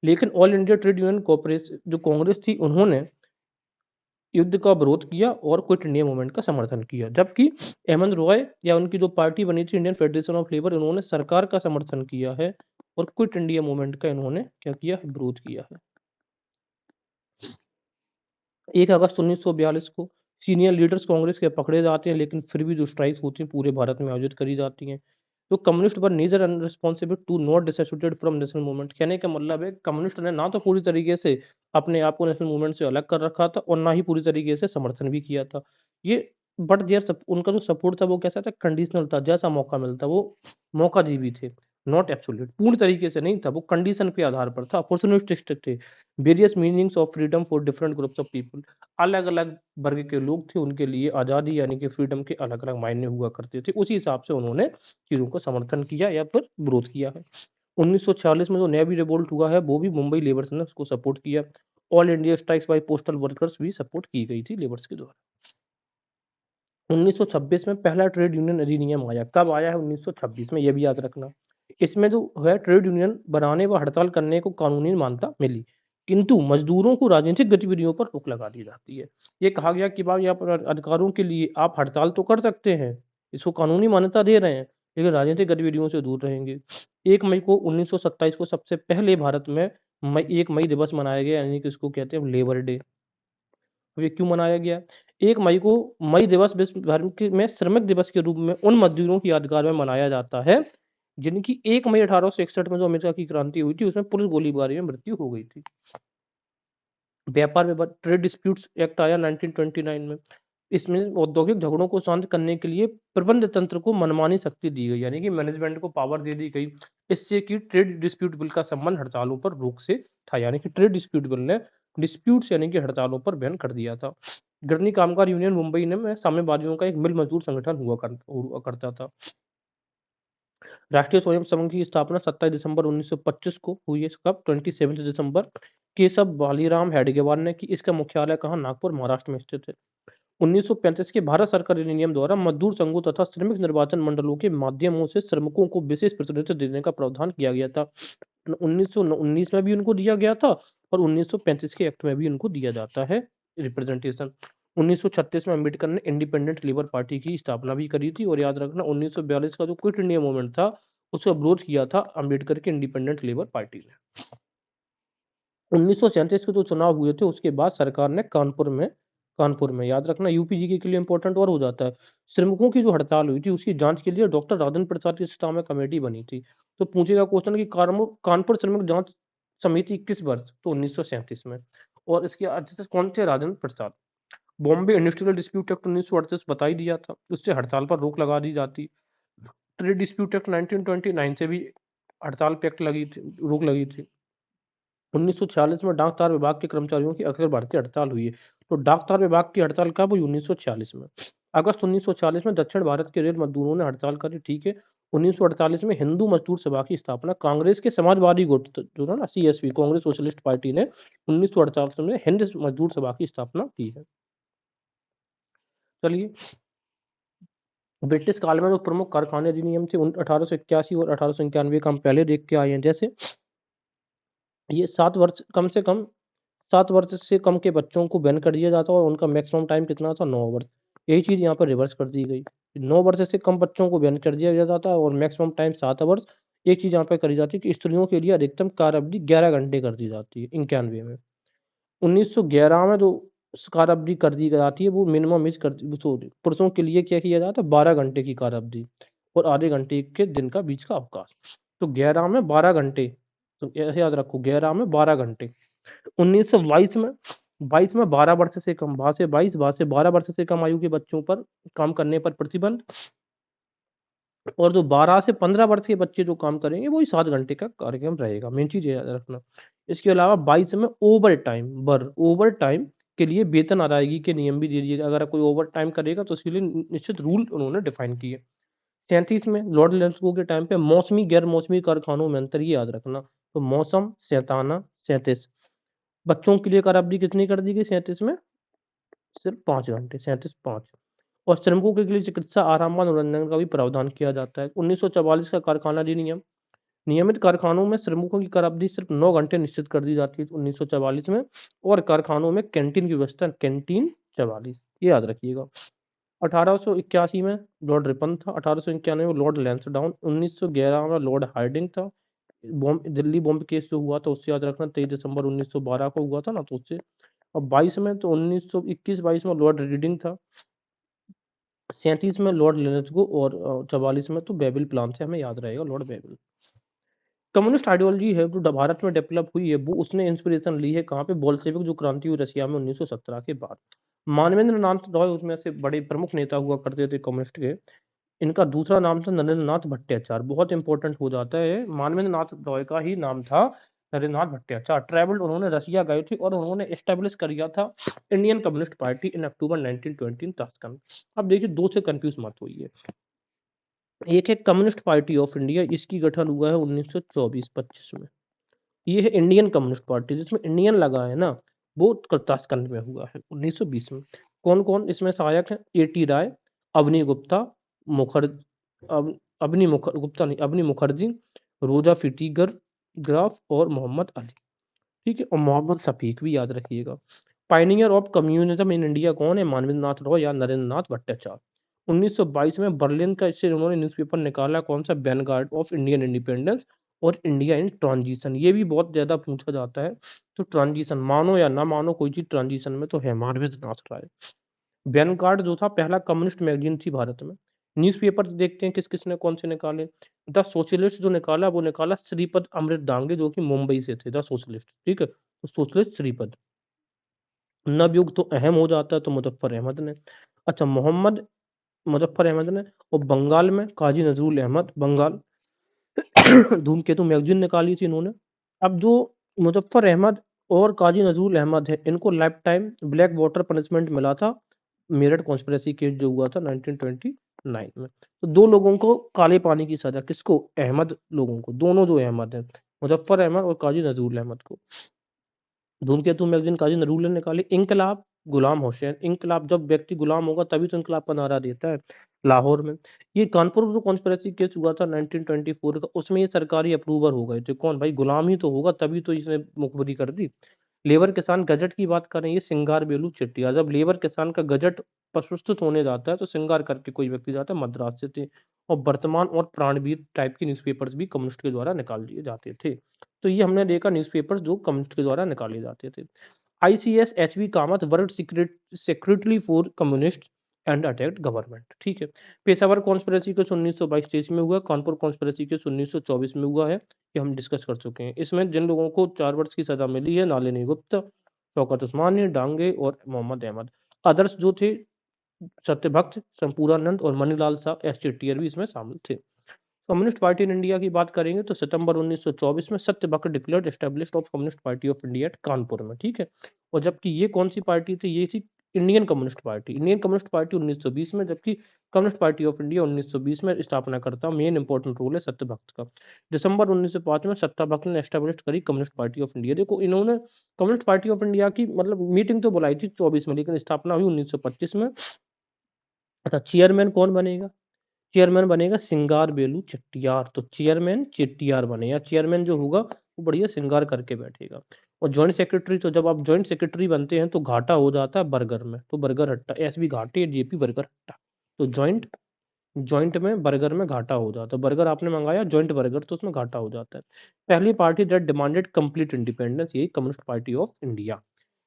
लेकिन all India trade union corporation जो कांग्रेस थी, उन्होंने युद्ध का विरोध किया और क्विट इंडिया मूवमेंट का समर्थन किया। जबकि हेमंत रॉय या उनकी जो पार्टी बनी थी इंडियन फेडरेशन ऑफ लेबर, इन्होंने सरकार का समर्थन किया है और क्विट इंडिया मूवमेंट का इन्होंने क्या किया है? विरोध किया है। 1 अगस्त 1942 को सीनियर लीडर्स कांग्रेस के पकड़े जाते हैं, लेकिन फिर भी जो स्ट्राइक्स होती हैं पूरे भारत में आयोजित करी जाती हैं। तो communist were neither irresponsible to not dissociated from national movement. कहने का मतलब है कम्युनिस्ट ने ना तो पूरी तरीके से अपने आप को नेशनल मूवमेंट से अलग कर रखा था और ना ही पूरी तरीके से समर्थन भी किया था। ये बट देयर उनका जो सपोर्ट था वो कैसा था? कंडीशनल था, जैसा मौका मिलता वो मौकाजीवी थे, नॉट एब्सोल्यूट। पूर्ण तरीके से नहीं था, वो कंडीशन के आधार पर था, अपॉर्चुनिस्टिक थे। Various meanings of freedom for different groups of people. अलग-अलग वर्ग के लोग थे, उनके लिए आज़ादी यानी कि फ्रीडम के अलग-अलग मायने हुआ करते थे। उसी हिसाब से उन्होंने चीज़ों का समर्थन किया या फिर विरोध किया है। 1946 में जो नेवी रिवोल्ट हुआ है, वो भी मुंबई लेबर्स ने उसको सपोर्ट किया। All India strikes by postal workers भी सपोर्ट की गई थी लेबर्स के द्वारा। 1926 में पहला ट्रेड यूनियन अधिनियम आया। कब आया है? 1926 में, ये भी याद रखना। इसमें जो है ट्रेड यूनियन बनाने व हड़ताल करने को कानूनी मान्यता मिली, किंतु मजदूरों को राजनीतिक गतिविधियों पर रोक लगा दी जाती है। ये कहा गया कि भाई आप अधिकारों के लिए आप हड़ताल तो कर सकते हैं, इसको कानूनी मान्यता दे रहे हैं, लेकिन राजनीतिक गतिविधियों से दूर रहेंगे। 1 मई को 1927 को सबसे पहले भारत में 1 मई दिवस मनाया गया, यानी कि इसको कहते हैं लेबर डे। तो ये क्यों मनाया गया? 1 मई को मई दिवस विश्व भर के में श्रमिक दिवस के रूप में उन मज़दूरों की यादगार में मनाया जाता है, जिनकी 1 मई 1861 में जो अमेरिका की क्रांति हुई थी, उसमें पुलिस गोलीबारी में मृत्यु हो गई थी। व्यापार विवाद ट्रेड डिस्प्यूट्स एक्ट आया 1929 में। इसमें औद्योगिक झगड़ों को शांत करने के लिए प्रबंध तंत्र को मनमानी शक्ति दी गई, यानी कि मैनेजमेंट को पावर दे दी गई। इससे कि ट्रेड डिस्प्यूट बिल का संबंध हड़तालों पर रोक से था, यानी कि ट्रेड डिस्प्यूट बिल ने डिस्प्यूट्स यानी कि हड़तालों पर बैन कर दिया था। गिरनी कामगार यूनियन मुंबई में साम्यवादियों का एक मिल मजदूर संगठन हुआ करता था। राष्ट्रीय स्वयं सेवक की स्थापना 27 दिसंबर 1925 को हुई है। कब? 27 दिसंबर। केशव बालीराम हेडगेवार ने की। इसका मुख्यालय कहाँ? नागपुर, महाराष्ट्र में स्थित है। 1935 के भारत सरकार अधिनियम द्वारा मजदूर संघों तथा श्रमिक निर्वाचन मंडलों के माध्यमों से श्रमिकों को विशेष प्रतिनिधित्व देने का प्रावधान किया गया था। 1919 में भी उनको दिया गया था और 1935 के एक्ट में भी उनको दिया जाता है रिप्रेजेंटेशन। 1936 में अम्बेडकर ने इंडिपेंडेंट लेबर पार्टी की स्थापना भी करी थी और याद रखना 1942 का जो क्विट इंडिया मूवमेंट था उसका विरोध किया था अम्बेडकर के इंडिपेंडेंट लेबर पार्टी ने। 1937 के जो चुनाव हुए थे उसके बाद सरकार ने कानपुर में याद रखना यूपी जीके के लिए इंपॉर्टेंट और हो जाता है। श्रमिकों की जो हड़ताल हुई थी उसकी जांच के लिए डॉक्टर राजेंद्र प्रसाद की अध्यक्षता में कमेटी बनी थी। तो पूछेगा क्वेश्चन कि कानपुर श्रमिक जांच समिति किस वर्ष? तो 1937 में। और इसके अध्यक्ष कौन थे? Rajendra Prasad. Bombay industrial dispute act 1938 बता ही दिया था, उससे हड़ताल पर रोक लगा दी जाती। ट्रेड डिस्प्यूट एक्ट 1929 से भी हड़ताल पे रोक लगी थी। 1946 में डाक तार विभाग के कर्मचारियों की अखिल भारतीय हड़ताल हुई है। तो डाक तार विभाग की हड़ताल कब हुई? 1946 में। अगस्त 1940 में दक्षिण भारत के रेल मजदूरों ने हड़ताल करी, ठीक है। 1948 में हिंदू मजदूर सभा की स्थापना कांग्रेस के समाजवादी गुट जो था ना सीएसपी, कांग्रेस सोशलिस्ट पार्टी ने 1948 में हिंद मजदूर सभा की स्थापना की है। चलिए, ब्रिटिश काल में जो प्रमुख कारखाने अधिनियम थे 1881 और 1891 का हम पहले देख के आए हैं। जैसे ये 7 वर्ष कम से कम 7 वर्ष से कम के बच्चों को बैन कर दिया जाता है और उनका मैक्सिमम टाइम कितना था? 9 वर्ष। यही चीज़ यहाँ पर रिवर्स कर दी गई। 9 वर्ष से कम बच्चों को बैन कर दिया जाता है और मैक्सिमम टाइम 7 वर्ष। एक चीज़ यहाँ पे करी जाती है कि स्त्रियों के लिए अधिकतम कार्य अवधि 11 घंटे कर दी जाती है 91 में। 1911 में जो कार्य अवधि कर दी जाती है वो मिनिमम एज कर सॉरी पुरुषों के लिए क्या किया जाता है? 12 घंटे की कार्य अवधि और आधे घंटे के दिन का बीच का अवकाश। तो 11 में 12 घंटे, तो ऐसे याद रखो 11 में 12 घंटे। 1922 में 12 वर्ष से कम, वहाँ से 22, वहाँ से 12 वर्ष से कम आयु के बच्चों पर काम करने पर प्रतिबंध। और जो 12 से 15 वर्ष के बच्चे जो काम करेंगे वही 7 घंटे का कार्यक्रम रहेगा। मेन चीज़ ये याद रखना। इसके अलावा 22 में ओवर टाइम के लिए वेतन अदायगी के नियम भी दे दिए गए। अगर कोई ओवर टाइम करेगा तो उसके लिए निश्चित रूल उन्होंने डिफाइन किए। 37 में लॉर्ड लैंसगो के टाइम पे मौसमी गैर मौसमी कारखानों में अंतर, ये याद रखना। तो मौसम 37 बच्चों के लिए कार्य अवधि कितनी कर दी गई? 37 में सिर्फ 5 घंटे, 37-5। और श्रमिकों के लिए चिकित्सा आराम व मनोरंजन का भी प्रावधान किया जाता है। 1944 का कारखाना अधिनियम, नियमित कारखानों में श्रमिकों की कार्य अवधि सिर्फ 9 घंटे निश्चित कर दी जाती है 1944 में। और कारखानों में कैंटीन की व्यवस्था, कैंटीन 44 ये याद रखिएगा। 1881 में लॉर्ड रिपन था, 1891 में लॉर्ड लैंसडाउन, 1911 में लॉर्ड हार्डिंग था। दिल्ली बॉम्ब केस जो हुआ था उससे याद रखना, 23 दिसंबर 1912 को हुआ था ना, तो उससे। और 22 में तो 1921-22 में लॉर्ड रीडिंग था, 37 में लॉर्ड लिनचगो, और 44 में तो बेबिल प्लान से हमें याद रहेगा लॉर्ड बेबिल। कम्युनिस्ट आइडियोलॉजी है जो भारत में डेवलप हुई है, वो उसने इंस्पिरेशन ली है कहाँ पे, बोल्शेविक जो क्रांति हुई रशिया में 1917 के बाद। मानवेंद्र नाथ रॉय उसमें से बड़े प्रमुख नेता हुआ करते थे कम्युनिस्ट के। इनका दूसरा नाम था नरेंद्र नाथ भट्टाचार्य, बहुत इंपॉर्टेंट हो जाता है। मानवेंद्र नाथ रॉय का ही नाम था नरेंद्र नाथ भट्टाचार्य। ट्रैवल्ड, उन्होंने रशिया गए थे और उन्होंने एस्टेब्लिश कर दिया था इंडियन कम्युनिस्ट पार्टी इन अक्टूबर 1920 इन ताशकंद। अब देखिए, दो से कंफ्यूज मत होइए। एक है कम्युनिस्ट पार्टी ऑफ इंडिया, इसकी गठन हुआ है 1924-25 में। ये है इंडियन कम्युनिस्ट पार्टी, जिसमें इंडियन लगा है ना, वो ताशकंद में हुआ है 1920 में। कौन कौन इसमें सहायक है? एटी राय, अवनी गुप्ता, मुखर अव, अवनी मुखर गुप्ता नहीं, अवनी मुखर्जी, रोजा फिटिगर ग्राफ और मोहम्मद अली। ठीक है, और मोहम्मद शफीक भी याद रखिएगा। Pioneer of communism in India कौन है? मानवेंद्र नाथ रॉय या नरेंद्र नाथ भट्टाचार्य। 1922 में बर्लिन का इससे उन्होंने न्यूज़पेपर निकाला, कौन सा? वैनगार्ड ऑफ इंडियन इंडिपेंडेंस और इंडिया इन ट्रांजिशन। ये भी बहुत ज्यादा पूछा जाता है। तो ट्रांजिशन मानो या ना मानो, कोई चीज ट्रांजिशन में तो है मानवेंद्र नाथ राय। वैनगार्ड जो था पहला कम्युनिस्ट मैगजीन थी भारत में। न्यूज़पेपर देखते हैं किस किसने कौन से निकाले। द सोशलिस्ट जो निकाला, वो निकाला श्रीपद अमृत दांगे, जो कि मुंबई से थे। द सोशलिस्ट, ठीक है, तो सोशलिस्ट श्रीपद। नवयुग तो अहम हो जाता है, तो मुजफ्फर अहमद ने। अच्छा, मोहम्मद मुजफ्फर अहमद ने। और बंगाल में काजी नजरुल अहमद, बंगाल। धूमकेतु मैगजीन निकाली थी इन्होंने। अब जो मुजफ्फर अहमद और काजी नजरुल अहमद है, इनको life time black water punishment मिला था मेरठ कॉन्स्पिरेसी केस जो हुआ था 1929 में। तो दो लोगों को काले पानी की सजा, किसको? अहमद लोगों को, दोनों जो अहमद है, मुजफ्फर अहमद और काजी नजरुल अहमद को। धूमकेतु मैगजीन काजी नजरुल ने निकाली। इंकलाब, गुलाम हुसैन। इंकलाब, जब व्यक्ति गुलाम होगा तभी तो इंकलाब का नारा देता है, लाहौर में। ये कानपुर जो कॉन्स्पिरेसी केस हुआ था 1924 का, उसमें ये सरकारी अप्रूवर हो गए थे। कौन भाई? गुलाम ही तो होगा तभी तो इसने मुखबरी कर दी। लेबर किसान गजट की बात करें, ये सिंगार बेलू चेट्टियार। जब लेबर किसान का गजट प्रस्तुत होने जाता है तो सिंगार करके कोई व्यक्ति जाता है, मद्रास से थे। और वर्तमान और प्राणवीर टाइप के न्यूज़पेपर्स भी कम्युनिस्ट के द्वारा निकाल दिए जाते थे। तो ये हमने देखा न्यूज़पेपर्स जो कम्युनिस्ट के द्वारा निकाले जाते थे। ICS HV Kamat, world secretary for communist and attacked government. ठीक है। पेशावर कॉन्स्पिरेसी केस 1922-23 में हुआ, कानपुर कॉन्स्पिरेसी केस 1924 में हुआ है। ये हम डिस्कस कर चुके हैं। इसमें जिन लोगों को 4 वर्ष की सजा मिली है, नलिनी गुप्ता, शौकत उस्मानी, डांगे और मोहम्मद अहमद। अदर्स जो थे, सत्यभक्त, संपूर्णानंद और मनीलाल शाह, एस चेट्टियर भी इसमें शामिल थे। कम्युनिस्ट पार्टी इन इंडिया की बात करेंगे तो सितंबर 1924 में Satyabhakta declared established of communist party of India at Kanpur में। ठीक है। और जबकि ये कौन सी पार्टी थी? ये थी Indian communist party. Indian communist party 1920 में, जबकि कम्युनिस्ट पार्टी ऑफ इंडिया 1920 में स्थापना करता मेन इंपॉर्टेंट रोल है सत्यभक्त का। दिसंबर 1905 में सत्यभक्त ने एस्टेब्लिश करी कम्युनिस्ट पार्टी ऑफ इंडिया। देखो, इन्होंने कम्युनिस्ट पार्टी ऑफ इंडिया की मतलब मीटिंग तो बुलाई थी 24 में, लेकिन स्थापना हुई 1925 में। अच्छा, चेयरमैन कौन बनेगा? चेयरमैन बनेगा सिंगार बेलू चेट्टियार। तो चेयरमैन चेट्टियार बनेगा। चेयरमैन जो होगा वो बढ़िया सिंगार करके बैठेगा। और जॉइंट सेक्रेटरी, तो जब आप जॉइंट सेक्रेटरी बनते हैं तो घाटा हो जाता है बर्गर में, तो बर्गर हट्टा, एस बी घाटे, जेपी बर्गर हट्टा। तो जॉइंट जॉइंट में बर्गर में घाटा हो जाता है। बर्गर आपने मंगाया जॉइंट बर्गर, तो उसमें घाटा हो जाता है। पहली party that demanded complete independence, यही communist party of India.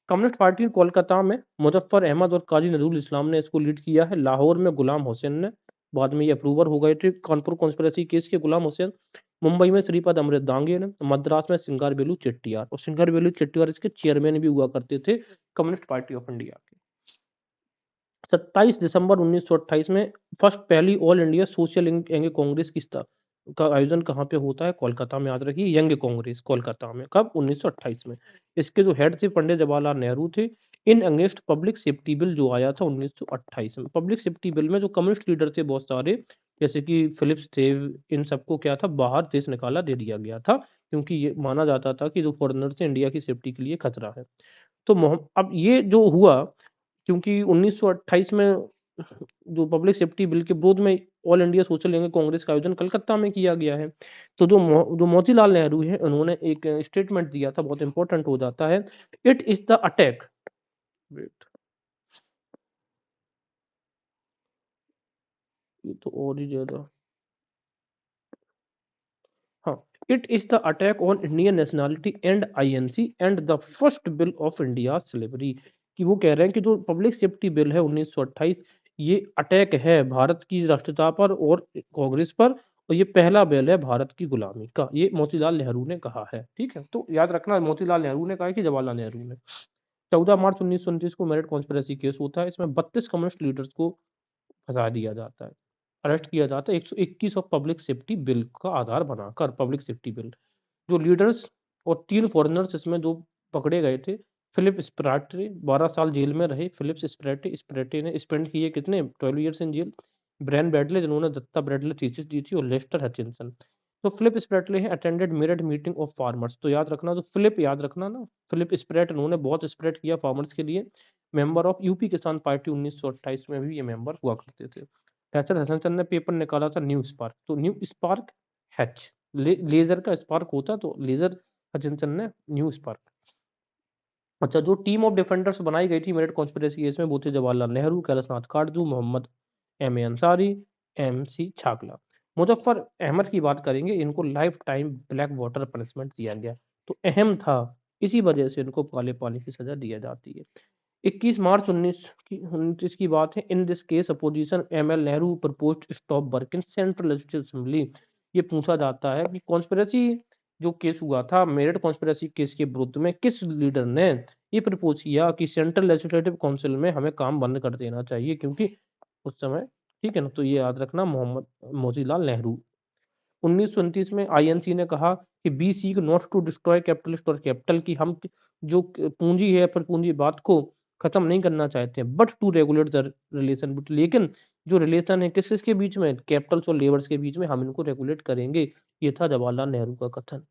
Communist party Kolkata में मुजफ्फर अहमद और काजी नजरुल इस्लाम ने इसको लीड किया है। लाहौर में गुलाम हुसैन ने, बाद में ये अप्रूवर हो गए थे कानपुर कॉन्स्पिरेसी केस के गुलाम हुसैन। मुंबई में श्रीपद अमृत दांगे ने। मद्रास में सिंगार बेलू चेट्टियार, और सिंगार बेलू चेट्टियार इसके चेयरमैन भी हुआ करते थे कम्युनिस्ट पार्टी ऑफ इंडिया के। 27 दिसंबर 1928 में पहली all India social young Congress का आयोजन कहाँ पे होता है? कोलकाता में। याद रखिए, यंग कांग्रेस कोलकाता में। कब? 1928 में। इसके जो हेड थे पंडित जवाहरलाल नेहरू थे। In against public safety bill जो आया था 1928 में। पब्लिक सेफ्टी बिल में जो कम्युनिस्ट लीडर थे बहुत सारे, जैसे कि फिलिप्स थे, इन सबको क्या था, बाहर देश निकाला दे दिया गया था, क्योंकि ये माना जाता था कि जो फॉरेनर थे इंडिया की सेफ्टी के लिए खतरा है। तो अब ये जो हुआ, क्योंकि 1928 में जो पब्लिक सेफ्टी बिल के विरोध में All India social young Congress का आयोजन कलकत्ता में किया गया है। तो जो मोतीलाल नेहरू है, उन्होंने एक स्टेटमेंट दिया था, बहुत इंपॉर्टेंट हो जाता है। It is the attack, wait, तो और ही ज़्यादा। हाँ, it is the attack on Indian nationality and INC and the first bill of India's slavery, कि वो कह रहे हैं कि जो पब्लिक सेफ्टी बिल है 1928, ये अटैक है भारत की राष्ट्रीयता पर और कांग्रेस पर, और ये पहला बिल है भारत की गुलामी का। ये मोतीलाल नेहरू ने कहा है, ठीक है? तो याद रखना, मोतीलाल नेहरू ने कहा है कि जवाहरलाल नेहरू ने। 14 मार्च 1929 को मेरठ कॉन्स्पिरेसी केस होता है। इसमें 32 कम्युनिस्ट लीडर्स को फँसा दिया जाता है, अरेस्ट किया जाता है 121 ऑफ पब्लिक सेफ्टी बिल का आधार बनाकर, पब्लिक सेफ्टी बिल। जो लीडर्स और 3 फॉरेनर्स इसमें जो पकड़े गए थे, फिलिप स्प्राटे 12 साल जेल में रहे। फिलिप स्प्रेटे ने स्पेंड किए कितने 12 years in jail. Brian Bradley, जिन्होंने दत्ता ब्रैडले थीसिस दी थी, और लेस्टर हचिंसन। तो फिलिप स्प्रेटले है attended Meerut meeting of farmers. तो याद रखना, तो फिलिप याद रखना ना, फिलिप स्प्रेट, उन्होंने बहुत स्प्रेड किया फार्मर्स के लिए। मेंबर ऑफ यूपी किसान पार्टी 1928 में भी ये मेंबर हुआ करते थे। लेस्टर हचिंसन ने पेपर निकाला था न्यू स्पार्क। तो न्यू स्पार्क हैच, लेजर का स्पार्क होता, तो लेजर हचिंसन ने न्यू स्पार्क। अच्छा, जो टीम ऑफ डिफेंडर्स बनाई गई थी मेरठ कॉन्स्पिरेसी केस में, वो थे Jawaharlal Nehru, Kailashnath Katju, Mohammad M A Ansari, M C Chagla. Muzaffar Ahmad की बात करेंगे, इनको life time black water punishment दिया गया, तो अहम था, इसी वजह से इनको काले पानी की सजा दी जाती है। 21 मार्च 1929 की बात है। In this case opposition ML Nehru proposed stop work in central legislative assembly. ये पूछा जाता है कि कॉन्स्पिरेसी जो केस हुआ था मेरठ कॉन्स्पिरेसी केस के विरुद्ध में, किस लीडर ने ये प्रपोज किया कि सेंट्रल लेजिस्लेटिव काउंसिल में हमें काम बंद कर देना चाहिए, क्योंकि उस समय, ठीक है ना, तो ये याद रखना, मोहम्मद मोतीलाल नेहरू। 1929 में आईएनसी ने कहा कि we seek not to destroy capitalist और कैपिटल, की हम जो पूंजी है पर पूंजीवाद को खत्म नहीं करना चाहते हैं, but to regulate the relation, लेकिन जो रिलेशन है किस किसके बीच में, कैपिटल्स और लेबर्स के बीच में, हम इनको रेगुलेट करेंगे। ये था जवाहरलाल नेहरू का कथन।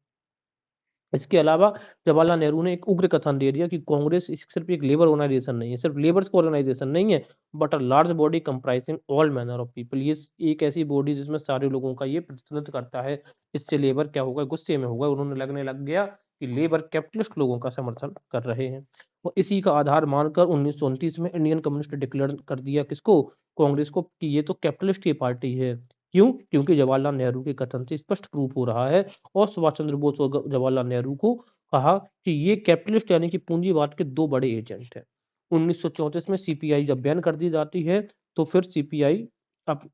इसके अलावा जवाहरलाल नेहरू ने एक उग्र कथन दे दिया कि कांग्रेस सिर्फ एक लेबर ऑर्गेनाइजेशन नहीं है, सिर्फ लेबर्स का ऑर्गेनाइजेशन नहीं है, but a large body comprising all manner of people. ये एक ऐसी बॉडी जिसमें सारे लोगों का ये प्रतिनिधित्व करता है। इससे लेबर क्या होगा, गुस्से में होगा, उन्होंने लगने लग गया कि लेबर कैपिटलिस्ट लोगों का समर्थन कर रहे हैं। और इसी का आधार मानकर 1929 में इंडियन कम्युनिस्ट डिक्लेयर कर दिया किसको, कांग्रेस को, कि ये तो कैपिटलिस्ट की पार्टी है। क्यों? क्योंकि जवाहरलाल नेहरू के कथन से स्पष्ट प्रूफ हो रहा है, और सुभाष चंद्र बोस और जवाहरलाल नेहरू को कहा कि ये कैपिटलिस्ट यानी कि पूंजीवाद के दो बड़े एजेंट हैं। 1934 में सीपीआई जब बैन कर दी जाती है, तो फिर सीपीआई अब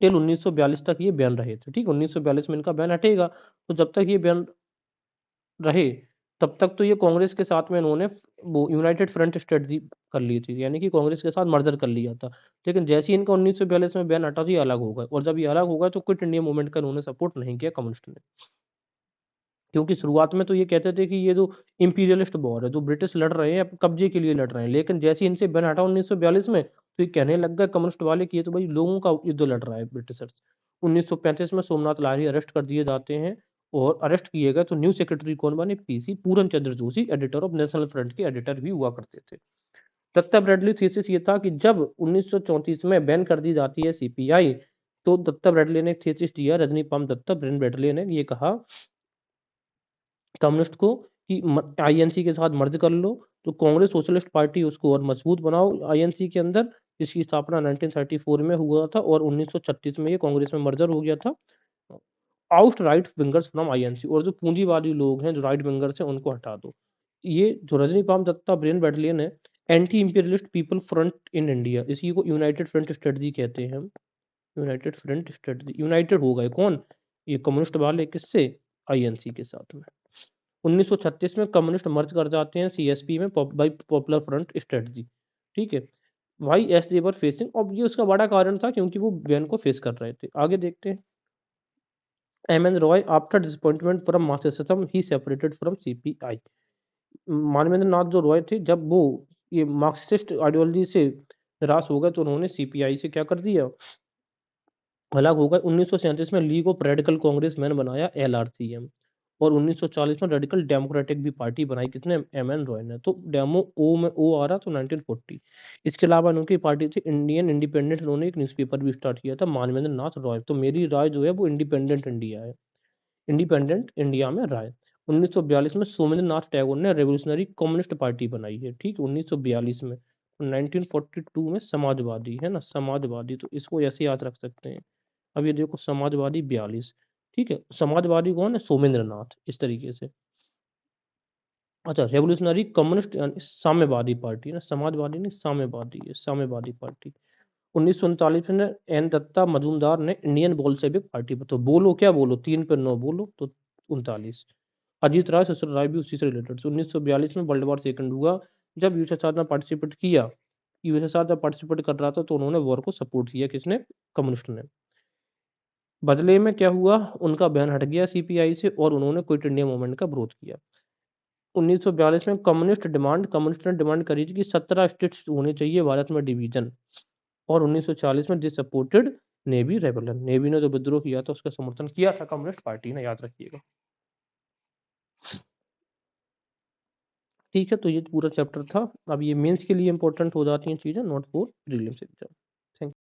टिल 1942 तक ये बैन रहे थे, ठीक। 1942 में इनका बैन हटेगा, तो जब तक ये बैन रहे, तब तक तो ये कांग्रेस के साथ में इन्होंने वो यूनाइटेड फ्रंट स्ट्रेटजी कर ली थी, यानी कि कांग्रेस के साथ मर्जर कर लिया था। लेकिन जैसे ही इनका 1942 में बैन हटा, तो ये अलग हो गए, और जब ये अलग हो गए, तो क्विट इंडिया मूवमेंट का इन्होंने सपोर्ट नहीं किया कम्युनिस्ट ने। क्योंकि शुरुआत में तो ये कहते थे कि ये जो इंपीरियलिस्ट वॉर है, जो ब्रिटिश लड़ रहे हैं, कब्जे के लिए लड़ रहे हैं, लेकिन जैसे ही इनसे बैन हटा 1942 में, तो ये कहने लग गए कम्युनिस्ट वाले कि ये तो भाई लोगों का युद्ध लड़ रहा है ब्रिटिशर्स। 1935 में सोमनाथ लाहिड़ी अरेस्ट कर दिए जाते हैं, और अरेस्ट किए गए तो न्यू सेक्रेटरी कौन बने, PC Puran Chandra Joshi, editor of national front के एडिटर भी हुआ करते थे। दत्ता ब्रेडली थीसिस ये था कि जब 1934 में बैन कर दी जाती है सीपीआई, तो दत्ता ब्रेडली ने थीसिस दिया, रजनी पाम दत्ता ब्रेडली ने ये कहा कम्युनिस्ट को कि आईएनसी के साथ मर्ज कर लो, तो कांग्रेस सोशलिस्ट पार्टी उसको और मजबूत बनाओ आईएनसी के अंदर, जिसकी स्थापना 1934 में हुआ था, और 1936 में ये कांग्रेस में मर्जर हो गया था। Out right wingers from INC, और जो पूंजीवादी लोग हैं, जो राइट विंगर्स हैं, उनको हटा दो। ये जो रजनीकांत दत्ता ब्रेन बैटलियन है, anti imperialist people front in India, इसी को यूनाइटेड फ्रंट स्ट्रेटजी कहते हैं हम। यूनाइटेड फ्रंट स्ट्रेटजी, यूनाइटेड हो गए कौन, ये कम्युनिस्ट वाले, किससे, आईएनसी के साथ में। 1936 में कम्युनिस्ट मर्ज कर जाते हैं सीएसपी में, बाई पॉपुलर फ्रंट स्ट्रेटजी, ठीक है। Why as they were facing, और ये उसका बड़ा कारण था क्योंकि वो बैन को फेस कर रहे थे। आगे देखते हैं। M N Roy after disappointment from Marxism he separated from CPI. Manabendra Nath जो रॉय थे, जब वो ये मार्क्सिस्ट आइडियोलॉजी से निराश हो गए, तो उन्होंने सीपीआई से क्या कर दिया, अलग हो गए। 1937 में लीग ऑफ रेडिकल कांग्रेसमैन बनाया एलआरसीएम, और 1940 में रेडिकल डेमोक्रेटिक भी पार्टी बनाई, किसने, एम एन रॉय ने। तो डेमो ओ में ओ आ रहा, तो 1940। इसके अलावा उनकी पार्टी थी इंडियन इंडिपेंडेंट, उन्होंने एक न्यूज़पेपर भी स्टार्ट किया था, मानवेंद्र नाथ रॉय। तो मेरी राय जो है वो इंडिपेंडेंट इंडिया है, इंडिपेंडेंट इंडिया में राय। 1942 में सोमेंद्र नाथ टैगोर ने रेवोल्यूशनरी कम्युनिस्ट पार्टी बनाई है, ठीक, 1942 में। 1942 में समाजवादी, है ना? समाजवादी, तो इसको ऐसे याद रख सकते हैं। अब ये देखो समाजवादी 42, ठीक है? समाजवादी कौन है? सोमेंद्र नाथ, इस तरीके से। अच्छा, रेवोल्यूशनरी कम्युनिस्ट यानी साम्यवादी पार्टी ना, समाजवादी नहीं साम्यवादी है, साम्यवादी पार्टी। 1939 में एन दत्ता मजूमदार ने इंडियन बोल्शेविक पार्टी, तो बोलो क्या बोलो, 3 पे 9 बोलो तो 39। अजीत राय ससुर राय भी उसी से रिलेटेड। 1942 में वर्ल्ड वॉर सेकंड हुआ, जब यूएसएसआर ने पार्टिसिपेट किया, यूएसएसआर जब पार्टिसिपेट कर रहा था तो उन्होंने वॉर को सपोर्ट किया, किसने? कम्युनिस्ट ने। बदले में क्या हुआ, उनका बैन हट गया सीपीआई से और उन्होंने क्विट इंडिया मूवमेंट का विरोध किया। 1942 में कम्युनिस्ट ने डिमांड करी थी कि 17 स्टेट्स होने चाहिए भारत में डिवीजन, और 1940 में they supported navy rebellion, navy ने जो विद्रोह किया था उसका समर्थन किया था कम्युनिस्ट पार्टी ने, याद रखिएगा। ठीक है, तो ये पूरा चैप्टर था। अब ये मेंस के लिए इंपॉर्टेंट हो जाती हैं चीजें, नॉट फॉर प्रीलिम्स एग्जाम।